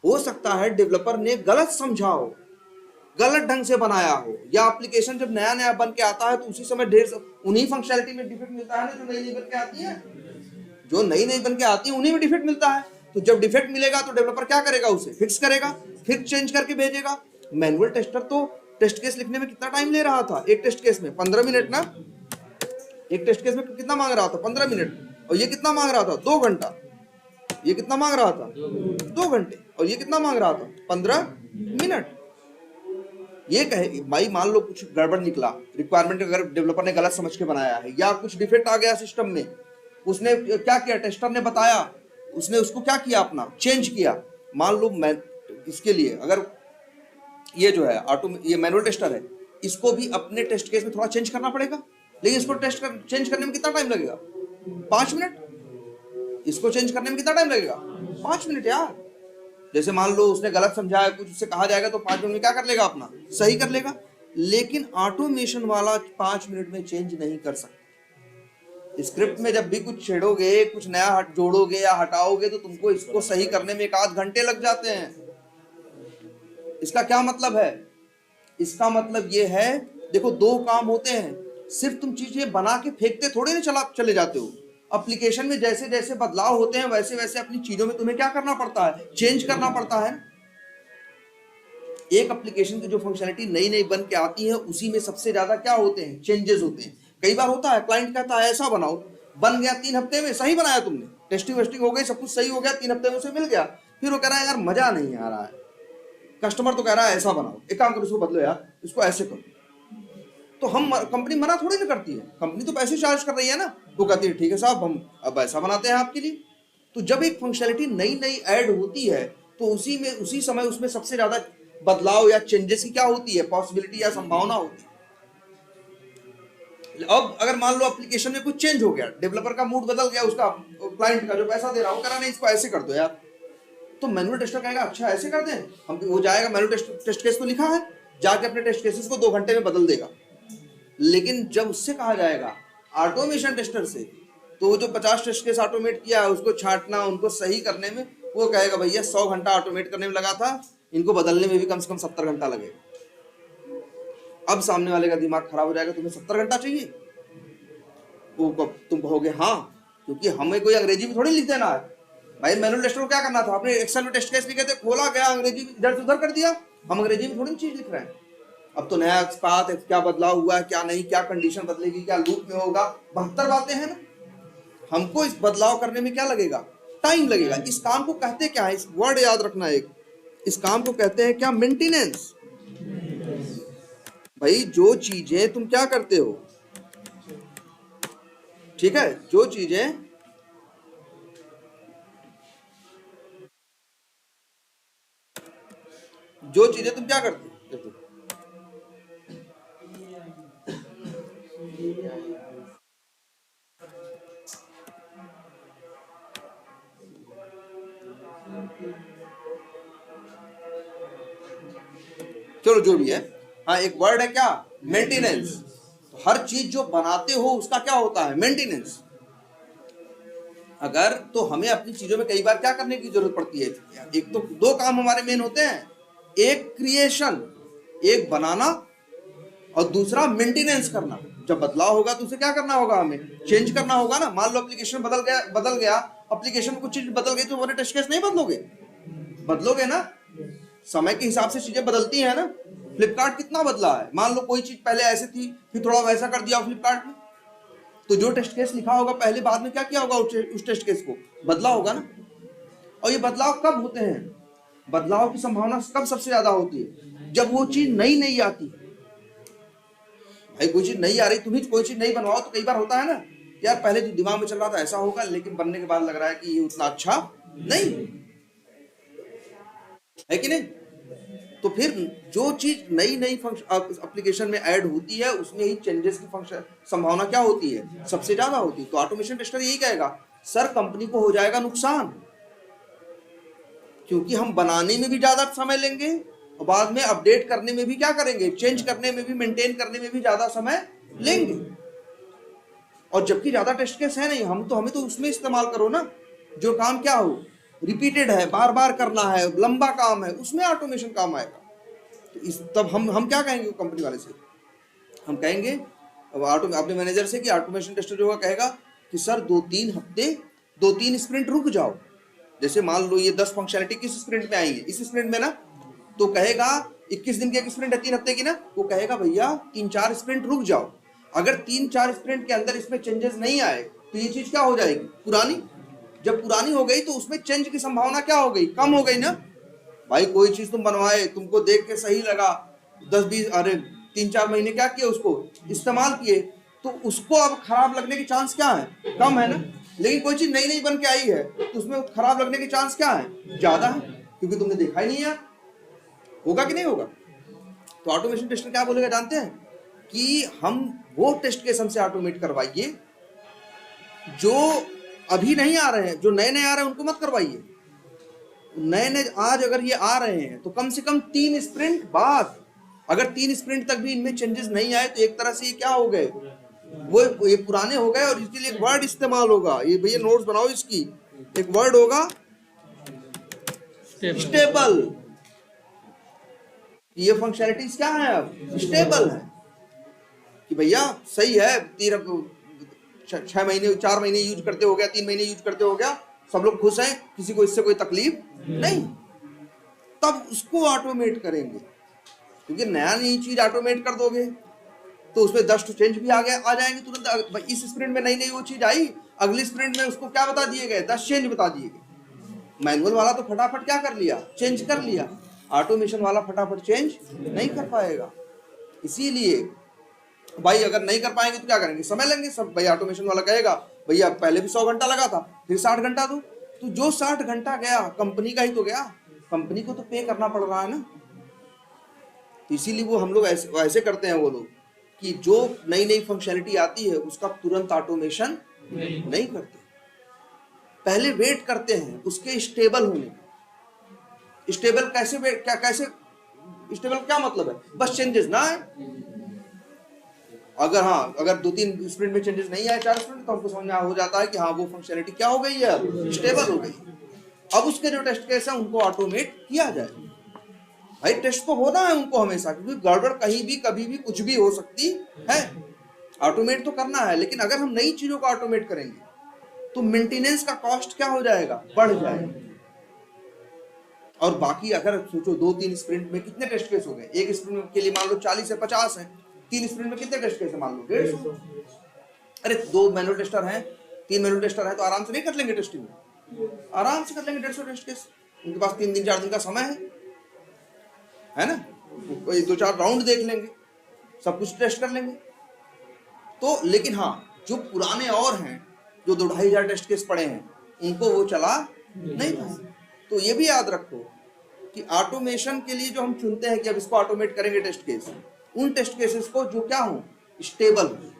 हो सकता है डेवलपर ने गलत समझा हो, गलत ढंग से बनाया हो, या एप्लीकेशन जब नया बन के आता है तो उसी समय उन्हीं फंक्शनैलिटी में डिफेक्ट मिलता है ना, जो नई बन के आती है। जो नई बन के आती है उन्हीं में डिफेक्ट मिलता है। तो जब डिफेक्ट मिलेगा तो डेवलपर क्या करेगा? उसे फिक्स करेगा, फिर चेंज करके भेजेगा। मैनुअल टेस्टर तो टेस्ट केस लिखने में कितना टाइम ले रहा था? एक टेस्ट केस में 15 मिनट ना। एक टेस्ट केस में कितना मांग रहा था? 15 मिनट। और ये कितना मांग रहा था? 2 घंटा। ये कितना मांग रहा था? 2 घंटे। और ये कितना मांग रहा था? 15 मिनट। ये कहे भाई, मान लो कुछ गड़बड़ निकला, रिक्वायरमेंट अगर डेवलपर ने गलत समझ के बनाया है, या कुछ डिफेक्ट आ गया सिस्टम में, उसने क्या किया? टेस्टर ने बताया, उसने उसको क्या किया? अपना चेंज किया। मान लो मैं इसके लिए, अगर ये जो है ये मैनुअल टेस्टर है, इसको भी अपने टेस्ट केस में थोड़ा चेंज करना पड़ेगा। लेकिन इसको चेंज करने में कितना टाइम लगेगा? 5 मिनट। इसको चेंज करने में कितना टाइम लगेगा? 5 मिनट यार। जैसे मान लो उसने गलत समझा है, कुछ उससे कहा जाएगा तो 5 मिनट में क्या कर लेगा? अपना सही कर लेगा। लेकिन ऑटोमेशन वाला 5 मिनट में चेंज नहीं कर सकता। स्क्रिप्ट में जब भी कुछ छेड़ोगे, कुछ नया जोड़ोगे या हटाओगे, तो तुमको इसको सही करने में 1-8 घंटे लग जाते हैं। इसका क्या मतलब है? इसका मतलब ये है, देखो 2 काम होते हैं। सिर्फ तुम चीजें बना के फेंकते थोड़े ना चले जाते हो। एप्लीकेशन में जैसे जैसे बदलाव होते हैं, वैसे वैसे अपनी चीजों में तुम्हें क्या करना पड़ता है? चेंज करना पड़ता है। एक एप्लीकेशन की जो फंक्शनैलिटी नई बन के आती है, उसी में सबसे ज्यादा क्या होते हैं? चेंजेस होते हैं। कई बार होता है क्लाइंट कहता है ऐसा बनाओ, बन गया 3 हफ्ते में, सही बनाया तुमने, टेस्टिंग वेस्टिंग हो गई, सब कुछ सही हो गया, 3 हफ्ते में उसे मिल गया। फिर वो कह रहा है यार मजा नहीं आ रहा है। कस्टमर तो कह रहा है ऐसा बनाओ, एक काम करो इसको बदलो यार, इसको ऐसे करो। तो हम कंपनी मना थोड़ी ना करती है, कंपनी तो पैसे चार्ज कर रही है ना। वो कहती है ठीक है साहब, हम अब ऐसा बनाते हैं आपके लिए। तो जब एक फंक्शनैलिटी नई ऐड होती है, तो उसी समय उसमें सबसे ज्यादा बदलाव या चेंजेस की क्या होती है? पॉसिबिलिटी या संभावना होती है। अब अगर मान लो एप्लीकेशन में कुछ चेंज हो गया, डेवलपर का मूड बदल गया, उसका क्लाइंट का जो पैसा दे रहा हो, कह रहा नहीं इसको ऐसे कर दो यार, तो मैनुअल टेस्टर कहेगा अच्छा ऐसे कर दें हम। वो जाएगा, मैनुअल टेस्ट केस तो लिखा है, जाके अपने टेस्ट केसेस को 2 घंटे में बदल देगा। लेकिन जब उससे कहा जाएगा ऑटोमेशन टेस्टर से, तो वो जो 50 टेस्ट केस ऑटोमेट किया है, उसको छांटना, उनको सही करने में, वो कहेगा भैया 100 घंटा ऑटोमेट करने में लगा था, इनको बदलने में भी कम से कम 70 घंटा लगेगा। अब सामने वाले का दिमाग खराब हो जाएगा, तुम्हें 70 घंटा चाहिए? तुम कहोगे हाँ, क्योंकि हमें कोई अंग्रेजी में थोड़ी लिख देना है भाई। मैनुअल टेस्टर को क्या करना था? अपने एक्सेल में टेस्ट केस लिखे थे, खोला गया, अंग्रेजी इधर से उधर कर दिया। हम अंग्रेजी में थोड़ी चीज लिख रहे हैं। अब तो नया बात है, क्या बदलाव हुआ है, क्या नहीं, क्या कंडीशन बदलेगी, क्या लूप में होगा, 72 बातें हैं ना। हमको इस बदलाव करने में क्या लगेगा? टाइम लगेगा। इस काम को कहते क्या है? इस वर्ड याद रखना एक, इस काम को कहते हैं क्या? मेंटेनेंस। भाई जो चीजें तुम क्या करते हो, ठीक है, जो चीजें तुम क्या करते हो, देखो चलो जो भी है, हाँ एक वर्ड है क्या, मेंटेनेंस। तो हर चीज जो बनाते हो उसका क्या होता है, मेंटेनेंस। अगर तो हमें अपनी चीजों में कई बार क्या करने की जरूरत पड़ती है, एक तो दो काम हमारे मेन होते हैं, एक क्रिएशन, एक बनाना, और दूसरा मेंटेनेंस करना। जब बदलाव होगा तो उसे क्या करना होगा, हमें चेंज करना होगा ना। मान लो एप्लीकेशन बदल गया, एप्लीकेशन में कुछ चीज बदल गई तो वो टेस्ट केस नहीं बदलोगे ना। समय के हिसाब से चीजें बदलती हैं ना। फ्लिपकार्ट कितना बदला है, मान लो कोई चीज पहले ऐसे थी फिर थोड़ा वैसा कर दिया फ्लिपकार्ट में, तो जो टेस्ट केस लिखा होगा पहले बाद में क्या किया होगा, उस टेस्ट केस को बदला होगा ना। और ये बदलाव कब होते हैं, बदलाव की संभावना कब सबसे ज्यादा होती है, जब वो चीज नई आती। भाई कोई चीज नई आ रही, तुम्हें कोई चीज नई बनवाओ तो कई बार होता है ना, यार पहले जो दिमाग में चल रहा था ऐसा होगा, लेकिन बनने के बाद लग रहा है कि ये उतना अच्छा नहीं है कि नहीं। तो फिर जो चीज नई फंक्शन एप्लीकेशन में ऐड होती है उसमें ही चेंजेस की फंक्शन संभावना क्या होती है, सबसे ज्यादा होती है। तो ऑटोमेशन टेस्टर यही कहेगा, सर कंपनी को हो जाएगा नुकसान, क्योंकि हम बनाने में भी ज्यादा समय लेंगे और बाद में अपडेट करने में भी क्या करेंगे, चेंज करने में भी, मेंटेन करने में भी ज्यादा समय लेंगे। और जबकि ज्यादा टेस्ट केस है नहीं, हमें तो उसमें इस्तेमाल करो ना जो काम क्या हो, रिपीटेड है, बार बार करना है, लंबा काम है, उसमें ऑटोमेशन काम आएगा। तो तब हम क्या कहेंगे कंपनी वाले से, हम कहेंगे अपने मैनेजर से कि ऑटोमेशन टेस्टर जो कहेगा कि सर 2-3 हफ्ते 2-3 स्प्रिंट रुक जाओ। जैसे मान लो ये 10 फंक्शनलिटी किस स्प्रिंट में आई है, इस स्प्रिंट में ना, तो कहेगा 21 दिन की एक स्प्रिंट है, 3 हफ्ते की ना, वो कहेगा भैया 3-4 स्प्रिंट रुक जाओ। अगर 3-4 स्प्रिंट के अंदर इसमें चेंजेस नहीं आए तो ये चीज क्या हो जाएगी, पुरानी। जब पुरानी हो गई तो उसमें चेंज की संभावना क्या हो गई, कम हो गई ना। भाई कोई चीज तुम बनवाए, तुमको देख के सही लगा, 10-20 अरे 3-4 महीने क्या किए, उसको इस्तेमाल किए, तो उसको अब खराब लगने के चांस क्या है, कम है ना। लेकिन कोई चीज नई बन के आई है तो उसमें खराब लगने के चांस क्या है, ज्यादा है, क्योंकि तुमने देखा ही नहीं है। होगा कि नहीं होगा। तो ऑटोमेशन टेस्टर क्या बोलेगा जानते हैं, कि हम वो टेस्ट केस हमसे ऑटोमेट करवाइए जो अभी नहीं आ रहे हैं, जो नए आ रहे हैं उनको मत करवाइए। नए आज अगर ये आ रहे हैं तो कम से कम 3 स्प्रिंट बाद, अगर 3 स्प्रिंट तक भी इनमें चेंजेस नहीं आए तो एक तरह से ये क्या हो गए, वो ये पुराने हो गए। और इसके लिए एक वर्ड इस्तेमाल होगा, ये भैया नोट्स बनाओ, इसकी एक वर्ड होगा स्टेबल। ये फंक्शनलिटीज क्या है, अब स्टेबल है कि भैया सही है, 6 महीने 4 महीने यूज करते हो गया, 3 महीने यूज करते हो गया, सब लोग खुश हैं, किसी को इससे कोई तकलीफ नहीं। तब उसको ऑटोमेट करेंगे, क्योंकि नई चीज ऑटोमेट कर दोगे तो उसमें 10 चेंज भी आ जाएंगे तुरंत। इस स्प्रिंट में नई वो चीज आई, अगली स्प्रिंट में उसको क्या बता दिए गए, 10 चेंज बता दिए गए। मैनुअल वाला तो फटाफट क्या कर लिया, चेंज कर लिया, ऑटोमेशन वाला फटाफट चेंज नहीं कर पाएगा। इसीलिए भाई अगर नहीं कर पाएंगे तो क्या करेंगे, समय लेंगे सब। भाई ऑटोमेशन वाला कहेगा भैया पहले भी 100 घंटा लगा था, फिर 60 घंटा दो, तो जो 60 घंटा गया कंपनी का ही तो गया, कंपनी को तो पे करना पड़ रहा है ना। तो इसीलिए वो हम लोग ऐसे करते हैं, वो लोग कि जो नई फंक्शनलिटी आती है उसका तुरंत ऑटोमेशन नहीं करते, पहले वेट करते हैं उसके स्टेबल होने। स्टेबल कैसे स्टेबल क्या मतलब है, बस चेंजेस ना आए। अगर 2-3 स्प्रिंट में चेंजेस नहीं आए, 4 स्प्रिंट, तो हमको समझ में हो जाता है कि हाँ वो फंक्शनलिटी क्या हो गई है, स्टेबल हो गई। अब उसके जो टेस्ट केस है उनको ऑटोमेट किया जाए। भाई टेस्ट तो होना है उनको हमेशा, क्योंकि गड़बड़ कहीं भी कभी भी कुछ भी हो सकती है, ऑटोमेट तो करना है। लेकिन अगर हम नई चीजों को ऑटोमेट करेंगे तो मेंटेनेंस का कॉस्ट क्या हो जाएगा, बढ़ जाएगा। और बाकी अगर सोचो 2-3 स्प्रिंट में कितने टेस्ट केस हो गए, एक स्प्रिंट के लिए मान लो 40 से 50 है, 3 स्प्रिंट में कितने टेस्ट केस है, मान लो 150। अरे 2 मैनुअल टेस्टर हैं, 3 मैनुअल टेस्टर हैं, तो आराम से नहीं कर लेंगे टेस्टिंग, आराम से कर लेंगे 150 टेस्ट केस। उनके पास 3 दिन 4 दिन का समय है ना, 2-4 राउंड देख लेंगे, सब कुछ टेस्ट कर लेंगे। तो लेकिन हाँ जो पुराने और हैं, जो 2-2,500 टेस्ट केस पड़े हैं, उनको वो चला नहीं पाए। तो ये भी याद रखो कि ऑटोमेशन के लिए जो हम चुनते हैं कि अब इसको ऑटोमेट करेंगे टेस्ट केस, उन टेस्ट केसेस को जो क्या हो, स्टेबल हो।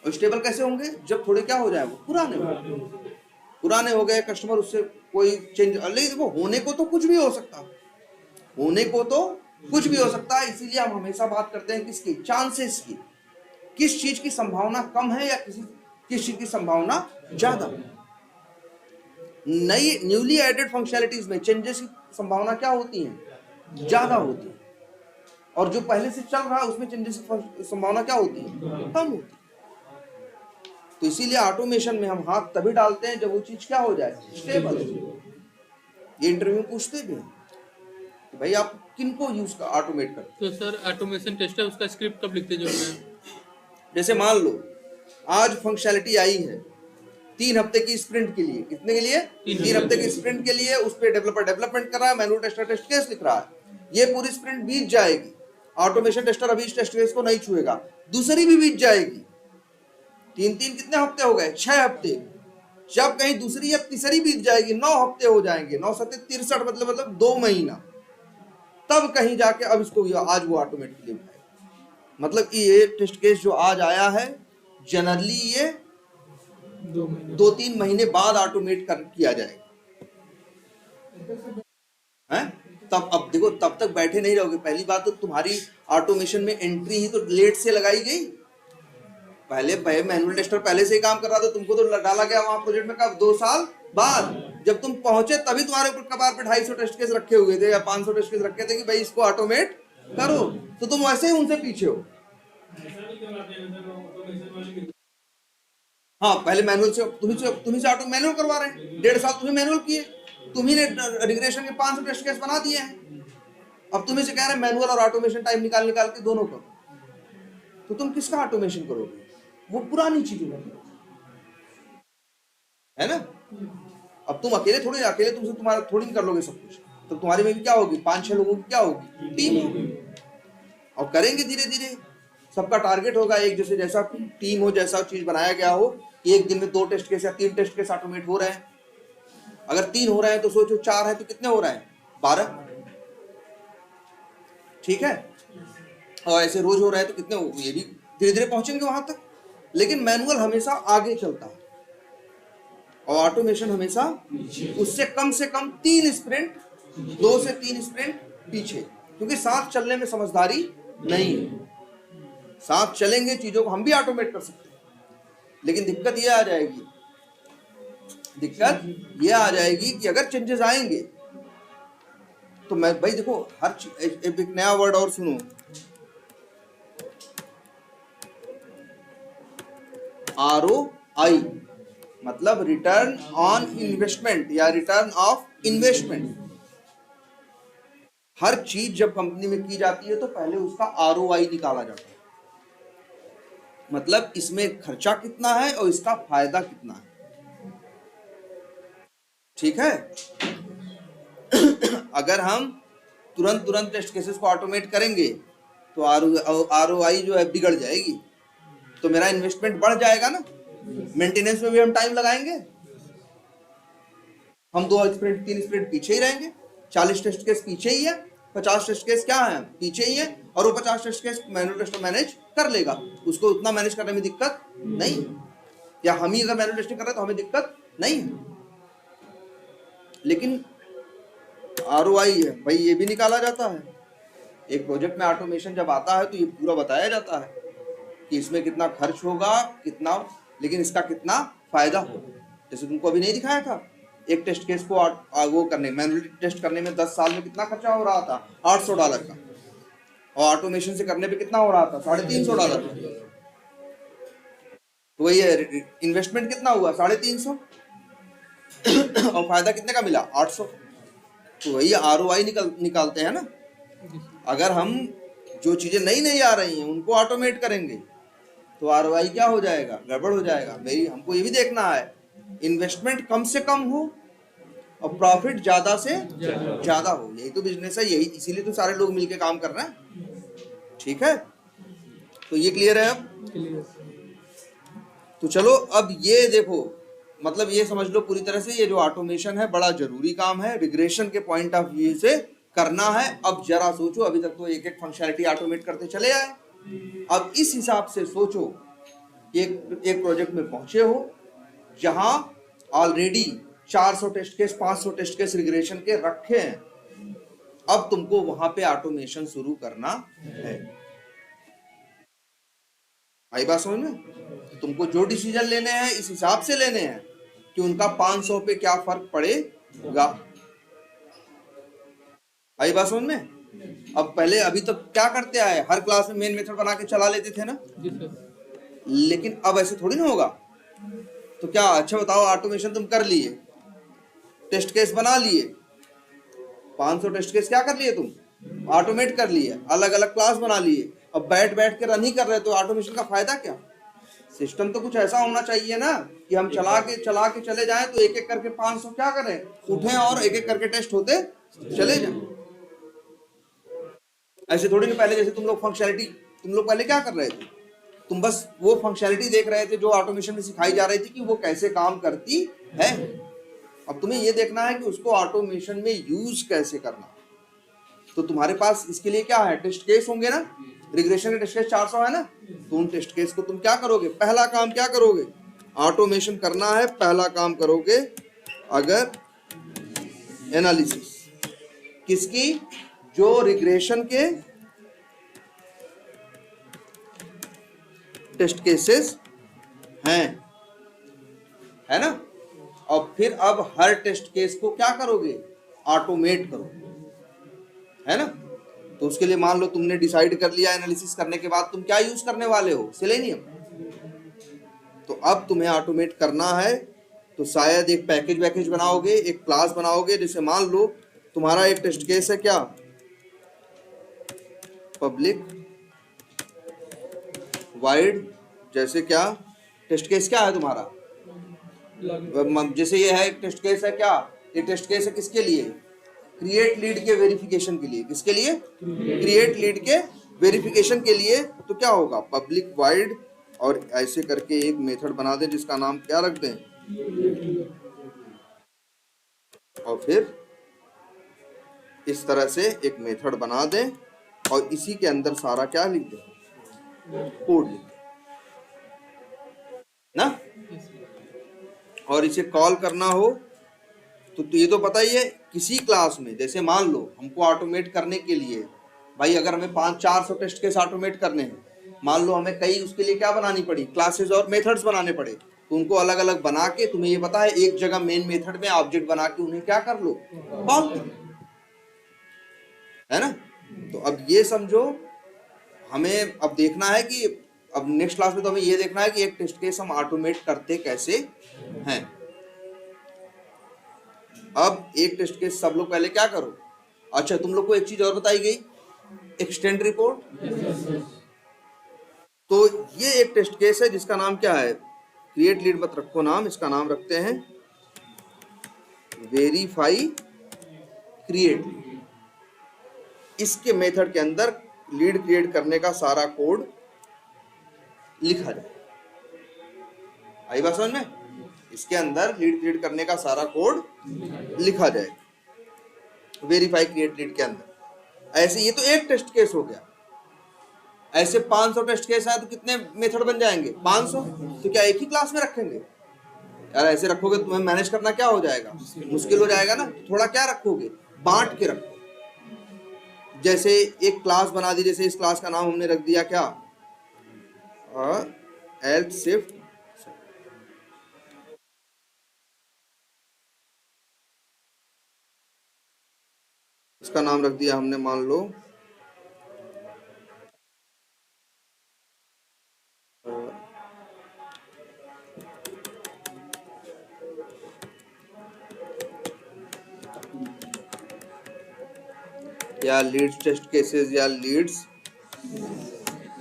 और स्टेबल कैसे होंगे, जब थोड़े क्या हो जाए, वो पुराने हो गए, कस्टमर उससे कोई चेंज। लेकिन देखो होने को तो कुछ भी हो सकता, होने को तो कुछ भी हो सकता है। इसीलिए हम हमेशा बात करते हैं किसकी, चांसेस की, किस चीज की संभावना कम है या किस चीज की संभावना ज्यादा। नई न्यूली एडेड फंक्शनैलिटीज में चेंजेस की संभावना क्या होती है, ज्यादा होती है, और जो पहले से चल रहा है उसमें चेंजेस की संभावना क्या होती है, कम होती है। तो इसीलिए ऑटोमेशन में हम हाथ तभी डालते हैं जब वो चीज क्या हो जाए, स्टेबल हो जाए। ये इंटरव्यू में पूछते भी हैं कि भाई आप किनको यूज कर ऑटोमेट करते
तो सर ऑटोमेशन टेस्ट है, उसका स्क्रिप्ट कब लिखते जो है?
जैसे मान लो आज फंक्शनैलिटी आई है 3 हफ्ते की स्प्रिंट के लिए, कितने के लिए, 3 हफ्ते की स्प्रिंट के लिए। उस पर डेवलपर डेवलपमेंट कर रहा है, मैनुअल टेस्टर टेस्ट केस लिख रहा है। ये पूरी स्प्रिंट बीत जाएगी, ऑटोमेशन टेस्टर अभी इस टेस्ट केस को नहीं छुएगा, दूसरी भी बीत जाएगी। 3 कितने हफ्ते हो गए, 6 हफ्ते। जब कहीं दूसरी या तीसरी बीत जाएगी 9 हफ्ते हो जाएंगे, 9 7 63 मतलब 2 महीना, तब कहीं जाके अब इसको आज वो ऑटोमेट के लिए उठाएगा। मतलब ये टेस्ट केस जो आज आया है जनरली ये 2-3 महीने बाद ऑटोमेट कर किया जाएगा हैं। तब अब देखो तब तक बैठे नहीं रहोगे। पहली बात तो तुम्हारी ऑटोमेशन में एंट्री ही तो लेट से लगाई गई। पहले मैनुअल टेस्टर पहले से ही काम कर रहा था, तुमको तो डाला गया वहां प्रोजेक्ट में कब, 2 साल बाद। जब तुम पहुंचे तभी तुम्हारे ऊपर कबार पे 250 टेस्ट केस रखे हुए थे या 500 टेस्ट केस रखे थे कि भाई इसको ऑटोमेट करो, तो तुम वैसे ही उनसे पीछे हो। हाँ पहले मैनुअल से तुम्ही से ऑटो मैनुअल करवा रहे हैं, 1.5 साल तुम्हें मैनुअल किए, तुम्ही ने रिग्रेशन के 500 टेस्ट केस बना दिए हैं। अब तुम्हें से कह रहे हैं मैनुअल और ऑटोमेशन टाइम निकाल के दोनों करो, तो तुम किसका ऑटोमेशन करोगे, वो पुरानी चीजें है ना। अब तुम अकेले तुमसे तुम्हारा थोड़ी नहीं कर लोगे सब कुछ, तो तुम्हारे में भी क्या होगी, 5-6 लोगों की क्या होगी, टीम होगी, और करेंगे धीरे धीरे। सबका टारगेट होगा एक जैसा टीम हो, जैसा चीज बनाया गया हो। एक दिन में 2 टेस्ट केस या 3 टेस्ट केस ऑटोमेट हो रहे हैं। अगर 3 हो रहे हैं तो सोचो 4 है तो कितने हो रहे हैं, 12, ठीक है। और ऐसे रोज हो रहे हैं तो कितने हो, ये भी धीरे धीरे पहुंचेंगे वहां तक। लेकिन मैनुअल हमेशा आगे चलता है और ऑटोमेशन हमेशा उससे कम 3 स्प्रिंट, 2 से 3 स्प्रिंट पीछे, क्योंकि साथ चलने में समझदारी नहीं है। साथ चलेंगे चीजों को हम भी ऑटोमेट कर सकते हैं, लेकिन दिक्कत ये आ जाएगी कि अगर चेंजेस आएंगे तो मैं भाई देखो हर एक नया वर्ड और सुनो, ROI मतलब रिटर्न ऑन इन्वेस्टमेंट या रिटर्न ऑफ इन्वेस्टमेंट। हर चीज जब कंपनी में की जाती है तो पहले उसका ROI निकाला जाता है, मतलब इसमें खर्चा कितना है और इसका फायदा कितना है, ठीक है। अगर हम तुरंत टेस्ट केसेस को ऑटोमेट करेंगे तो ROI जो है बिगड़ जाएगी, तो मेरा इन्वेस्टमेंट बढ़ जाएगा ना, मेंटेनेंस में भी हम टाइम लगाएंगे, हम 2 स्प्रिंट 3 स्प्रिंट पीछे ही रहेंगे, 40 टेस्ट केस पीछे ही है, 50 टेस्ट केस क्या है पीछे ही है, और वो 50 test case manual tester manage कर लेगा, उसको उतना मैनेज करने में दिक्कत नहीं, या हम ही अगर मैनुअल टेस्टिंग कर रहे हैं तो हमें दिक्कत नहीं है। लेकिन ROI है भाई, ये भी निकाला जाता है। एक प्रोजेक्ट में ऑटोमेशन जब आता है तो ये पूरा बताया जाता है कि इसमें कितना खर्च होगा, कितना, लेकिन इसका कितना फायदा होगा। जैसे तुमको अभी नहीं दिखाया था, एक टेस्ट केस को वो करने, मैनुअली टेस्ट करने में 10 साल में कितना खर्चा हो रहा था, $800 का, और ऑटोमेशन से करने पे कितना हो रहा था, $350 का। तो वही है, इन्वेस्टमेंट कितना हुआ, 350, और फायदा कितने का मिला, 800। तो वही ROI निकालते हैं ना। अगर हम जो चीजें नई आ रही हैं उनको ऑटोमेट करेंगे तो ROI क्या हो जाएगा, गड़बड़ हो जाएगा। मेरी हमको ये भी देखना है इन्वेस्टमेंट कम से कम हो और प्रॉफिट ज्यादा से ज्यादा हो, यही तो बिजनेस है, यही इसीलिए तो सारे लोग मिलके काम कर रहे हैं, ठीक है। तो ये क्लियर है अब। तो चलो अब ये देखो, मतलब ये समझ लो पूरी तरह से ये जो ऑटोमेशन है बड़ा जरूरी काम है, रिग्रेशन के पॉइंट ऑफ व्यू से करना है। अब जरा सोचो, अभी तक तो एक फंक्शनैलिटी ऑटोमेट करते चले आए, अब इस हिसाब से सोचो, एक प्रोजेक्ट में पहुंचे हो जहां already 400 test case 500 test case regression के रखे हैं। अब तुमको वहां पे ऑटोमेशन शुरू करना है। आई बात समझ में? तुमको जो डिसीजन लेने हैं इस हिसाब से लेने हैं कि उनका 500 पे क्या फर्क पड़ेगा। आई बात समझ में? अब पहले अभी तो क्या करते आए, हर क्लास में मेन मेथड बना के चला लेते थे ना,
जी सर।
लेकिन अब ऐसे थोड़ी ना होगा। तो क्या, अच्छा बताओ, ऑटोमेशन तुम कर लिए, टेस्ट केस बना लिए, 500 टेस्ट केस क्या कर लिए तुम, ऑटोमेट कर लिए, अलग अलग क्लास बना लिए, अब बैठ बैठ के रन ही कर रहे, तो ऑटोमेशन का फायदा क्या? सिस्टम तो कुछ ऐसा होना चाहिए ना कि हम चला के चले जाएं, तो एक एक करके 500 क्या करें, उठें और एक एक करके टेस्ट होते चले जाएं। ऐसे थोड़ी ना, पहले जैसे तुम लोग पहले क्या कर रहे थे, तुम बस वो फंक्शनैलिटी देख रहे थे जो ऑटोमेशन में सिखाई जा रही थी कि वो कैसे काम करती है। अब तुम्हें ये देखना है कि उसको ऑटोमेशन में यूज कैसे करना। तो तुम्हारे पास इसके लिए क्या है, टेस्ट केस होंगे ना, रिग्रेशन के टेस्ट केस 400 है ना, तो उन टेस्ट केस को तुम क्या करोगे, पहला काम क्या करोगे, ऑटोमेशन करना है, पहला काम करोगे अगर एनालिसिस किसकी, जो रिग्रेशन के टेस्ट केसेस हैं, है ना, और फिर अब हर टेस्ट केस को क्या करोगे, ऑटोमेट करोगे, है ना। तो उसके लिए मान लो तुमने डिसाइड कर लिया एनालिसिस करने के बाद तुम क्या यूज करने वाले हो, सेलेनियम। तो अब तुम्हें ऑटोमेट करना है, तो शायद एक पैकेज बनाओगे, एक क्लास बनाओगे, जैसे मान लो तुम्हारा एक टेस्ट केस है क्या, पब्लिक वाइड, जैसे क्या टेस्ट केस क्या है तुम्हारा, जैसे ये है एक टेस्ट केस है क्या, ये टेस्ट केस है किसके लिए, क्रिएट लीड के वेरिफिकेशन के लिए। किसके लिए, क्रिएट लीड के वेरिफिकेशन के लिए। तो क्या होगा, पब्लिक वाइड और ऐसे करके एक मेथड बना दें जिसका नाम क्या रख दें, और फिर इस तरह से एक मेथड बना दें और इसी के अंदर सारा क्या लिख दें, कोड लिख दें ना। और इसे कॉल करना हो तो ये तो पता ही है, किसी क्लास में जैसे मान लो हमको ऑटोमेट करने के लिए, भाई अगर हमें 500-400 टेस्ट केस ऑटोमेट करने हैं, मान लो हमें कई उसके लिए क्या बनानी पड़ी, क्लासेस और मेथड्स बनाने पड़े, तो उनको अलग अलग बना के, तुम्हें ये पता है एक जगह मेन मेथड में ऑब्जेक्ट बना के उन्हें क्या कर लो, कॉल कर लो, है ना। तो अब ये समझो, हमें अब देखना है कि अब नेक्स्ट क्लास में तो हमें ये देखना है कि एक टेस्ट केस हम ऑटोमेट करते कैसे हैं। अब एक टेस्ट केस सब लोग पहले क्या करो, अच्छा तुम लोग को एक चीज और बताई गई, एक्सटेंड रिपोर्ट। तो ये एक टेस्ट केस है जिसका नाम क्या है, क्रिएट लीड मत रखो नाम, इसका नाम रखते हैं वेरीफाई क्रिएट। इसके मेथड के अंदर लीड क्रिएट करने का सारा कोड लिखा जाए। आई बात समझ में? इसके अंदर लीड क्रिएट करने का सारा कोड लिखा जाए वेरीफाई क्रिएट लीड के अंदर। ऐसे ये तो एक टेस्ट केस हो गया, ऐसे 500 टेस्ट केस है तो कितने मेथड बन जाएंगे, 500। तो क्या एक ही क्लास में रखेंगे यार, ऐसे रखोगे तो तुम्हें मैनेज करना क्या हो जाएगा, मुश्किल हो जाएगा ना। थोड़ा क्या रखोगे, बांट के रखो। जैसे एक क्लास बना दी, जैसे इस क्लास का नाम हमने रख दिया क्या, हेल्थ शिफ्ट, इसका नाम रख दिया हमने मान लो या लीड्स टेस्ट केसेस या लीड्स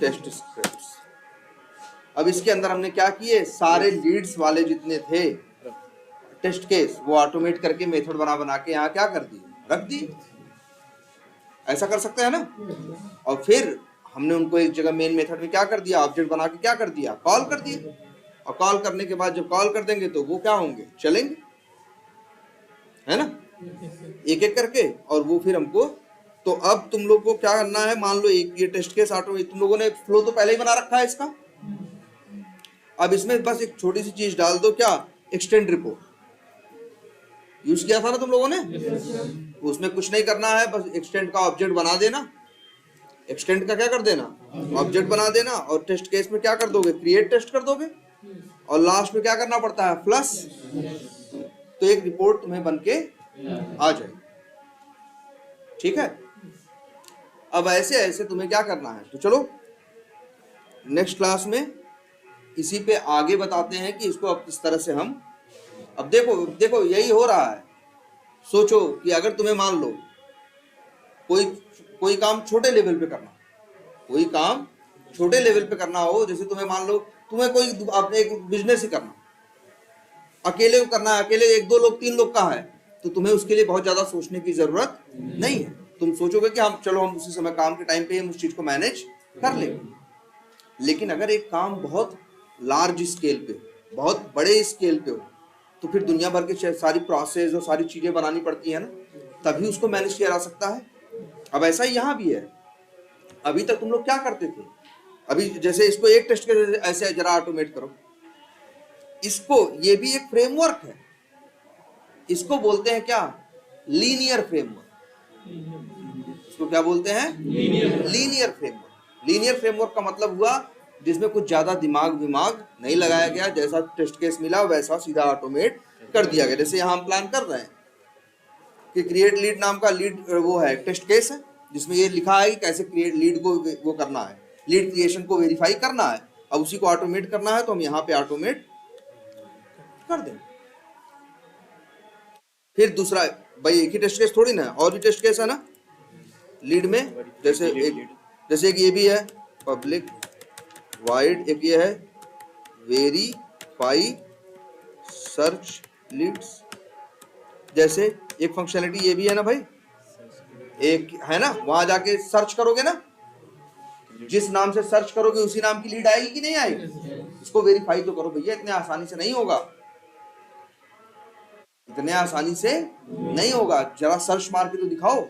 टेस्ट स्क्रिप्ट्स। अब इसके अंदर हमने क्या किए, सारे लीड्स वाले जितने थे टेस्ट केस वो ऑटोमेट करके मेथड बना के यहाँ क्या कर दिए, रख दिए। ऐसा कर सकते हैं ना। और फिर हमने उनको एक जगह मेन मेथड में क्या कर दिया, ऑब्जेक्ट बना के क्या कर दिया, कॉल कर दिए। और कॉल करने के बाद जब कॉल कर देंगे तो वो क्या होंगे, चलेंगे, है ना, एक एक करके। और वो फिर हमको, तो अब तुम लोग को क्या करना है, मान लो एक ये टेस्ट केस ऑटोमेट, तुम लोगों ने फ्लो तो पहले ही बना रखा है इसका। अब इसमें बस एक छोटी सी चीज डाल दो, क्या, एक्सटेंड रिपोर्ट यूज किया था ना तुम लोगों ने। उसमें कुछ नहीं करना है, बस एक्सटेंड का ऑब्जेक्ट बना देना, एक्सटेंड का क्या कर देना, ऑब्जेक्ट बना देना, और टेस्ट केस में क्या कर दोगे, क्रिएट टेस्ट कर दोगे, और लास्ट में क्या करना पड़ता है, प्लस। तो एक रिपोर्ट तुम्हें बन के आ जाएगी। ठीक है, अब ऐसे ऐसे तुम्हें क्या करना है। तो चलो नेक्स्ट क्लास में इसी पे आगे बताते हैं कि इसको अब किस तरह से हम, अब देखो यही हो रहा है। सोचो कि अगर तुम्हें मान लो कोई काम छोटे लेवल पे करना, कोई काम छोटे लेवल पे करना हो, जैसे तुम्हें मान लो तुम्हें कोई अपने एक बिजनेस ही करना, अकेले करना है, अकेले 1 2 लोग 3 लोग का है, तो तुम्हें उसके लिए बहुत ज्यादा सोचने की जरूरत नहीं है। तुम सोचोगे कि हम उसी समय काम के टाइम पे हम उस चीज को मैनेज कर लेंगे। लेकिन अगर एक काम बहुत लार्ज स्केल पे, बहुत बड़े स्केल पे हो, तो फिर दुनिया भर के सारी प्रोसेस और सारी चीजें बनानी पड़ती है ना, तभी उसको मैनेज किया जा सकता है। अब ऐसा ही यहाँ भी है। अभी तक तुम लोग क्या करते थे, अभी जैसे इसको एक टेस्ट के ऐसे जरा ऑटोमेट करो, इसको, ये भी एक फ्रेमवर्क है, इसको बोलते हैं क्या, लीनियर फ्रेमवर्क। इसको क्या बोलते हैं, लीनियर फ्रेमवर्क। लीनियर फ्रेमवर्क का मतलब हुआ जिसमें कुछ ज्यादा दिमाग नहीं लगाया गया, जैसा टेस्ट केस मिला वैसा सीधा ऑटोमेट कर दिया गया। जैसे यहाँ हम प्लान कर रहे हैं कि क्रिएट लीड नाम का लीड वो है, टेस्ट केस है, जिसमें ये लिखा है कि कैसे क्रिएट लीड को वो करना है, लीड क्रिएशन को वेरीफाई करना है। अब उसी को ऑटोमेट करना है, तो हम यहाँ पे ऑटोमेट कर देंगे। फिर दूसरा, भाई एक ही टेस्ट केस थोड़ी ना है, और भी टेस्ट केस है ना लीड में, जैसे एक ये भी है पब्लिक वाइड, एक ये है वेरीफाई सर्च लीड्स। जैसे एक फंक्शनलिटी ये भी है ना भाई, एक है ना, वहां जाके सर्च करोगे ना, जिस नाम से सर्च करोगे उसी नाम की लीड आएगी कि नहीं आएगी, इसको वेरीफाई तो करो भैया। इतने आसानी से नहीं होगा, इतने आसानी से नहीं होगा। जरा सर्च मार के तो दिखाओ।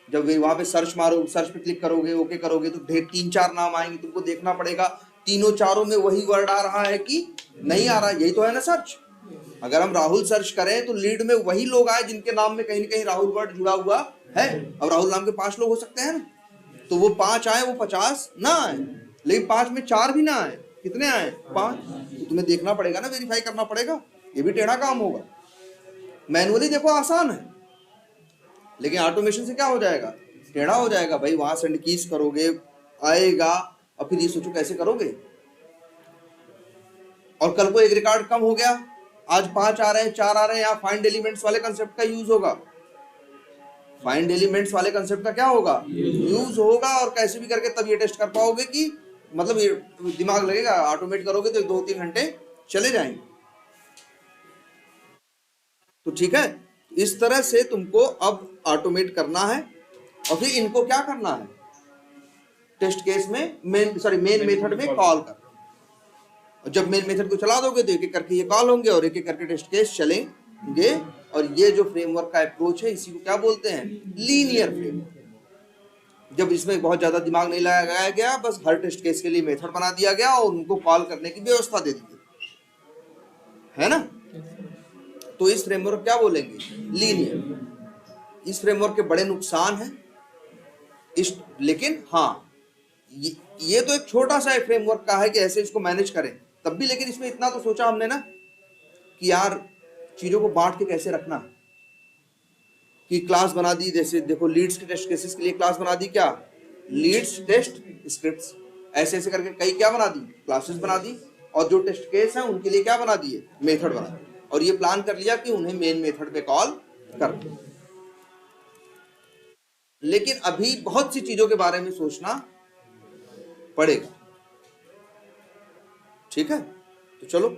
जब वहां पे सर्च मारो, सर्च पे क्लिक करोगे, ओके करोगे, तो ढेर 3-4 नाम आएंगे, तुमको देखना पड़ेगा तीनों चारों में वही वर्ड आ रहा है कि नहीं आ रहा। यही तो है ना सर्च। अगर हम राहुल सर्च करें तो लीड में वही लोग आए जिनके नाम में कहीं ना कहीं राहुल वर्ड जुड़ा हुआ है। अब राहुल नाम के 5 लोग हो सकते हैं ना, तो वो 5 आए, वो 50 ना आए, लेकिन 5 में 4 भी ना आए, कितने आए, 5। तो तुम्हें देखना पड़ेगा ना, वेरीफाई करना पड़ेगा। ये भी टेढ़ा काम होगा। मैनुअली देखो आसान है, लेकिन ऑटोमेशन से क्या हो जाएगा, टेढ़ा हो जाएगा भाई। वहां सेंड कीज करोगे, आएगा, और फिर ये सोचो कैसे करोगे। और कल को एक रिकॉर्ड कम हो गया, आज 5 आ रहे हैं, 4 आ रहे हैं, यहाँ फाइंड एलिमेंट्स वाले कंसेप्ट का यूज होगा। फाइंड एलिमेंट्स वाले कंसेप्ट का क्या होगा, यूज होगा। और कैसे भी करके तब ये टेस्ट कर पाओगे कि मतलब ये दिमाग लगेगा। ऑटोमेट करोगे तो 2-3 घंटे चले जाएंगे। तो ठीक है, इस तरह से तुमको अब ऑटोमेट करना है। और फिर इनको क्या करना है, टेस्ट केस में मेन मेथड में कॉल कर। और जब मेन मेथड को चला दोगे तो एक एक करके ये कॉल होंगे और एक एक करके टेस्ट केस चलेंगे। और ये जो फ्रेमवर्क का अप्रोच है, इसी को क्या बोलते हैं, लीनियर फ्रेमवर्क। जब इसमें बहुत ज्यादा दिमाग नहीं लगाया गया, बस हर टेस्ट केस के लिए मेथड बना दिया गया और उनको कॉल करने की व्यवस्था दे दी गई, है ना। तो इस फ्रेमवर्क क्या बोलेंगे, लीनियर। इस फ्रेमवर्क के बड़े नुकसान हैं, लेकिन हाँ ये तो एक छोटा सा फ्रेमवर्क का है कि ऐसे इसको मैनेज करें तब भी। लेकिन इसमें इतना तो सोचा हमने ना कि यार चीजों को बांट के कैसे रखना, कि क्लास बना दी। जैसे देखो लीड्स के टेस्ट केसेस के लिए क्लास बना दी, क्या, लीड्स टेस्ट स्क्रिप्ट्स। ऐसे ऐसे करके कई क्या बना दी, क्लासेस बना दी। और जो टेस्ट केस हैं उनके लिए क्या बना दिए, मेथड बना दिए। और ये प्लान कर लिया कि उन्हें मेन मेथड पे कॉल कर दो। लेकिन अभी बहुत सी चीजों के बारे में सोचना पड़ेगा। ठीक है, तो चलो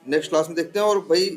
नेक्स्ट क्लास में देखते हैं। और भाई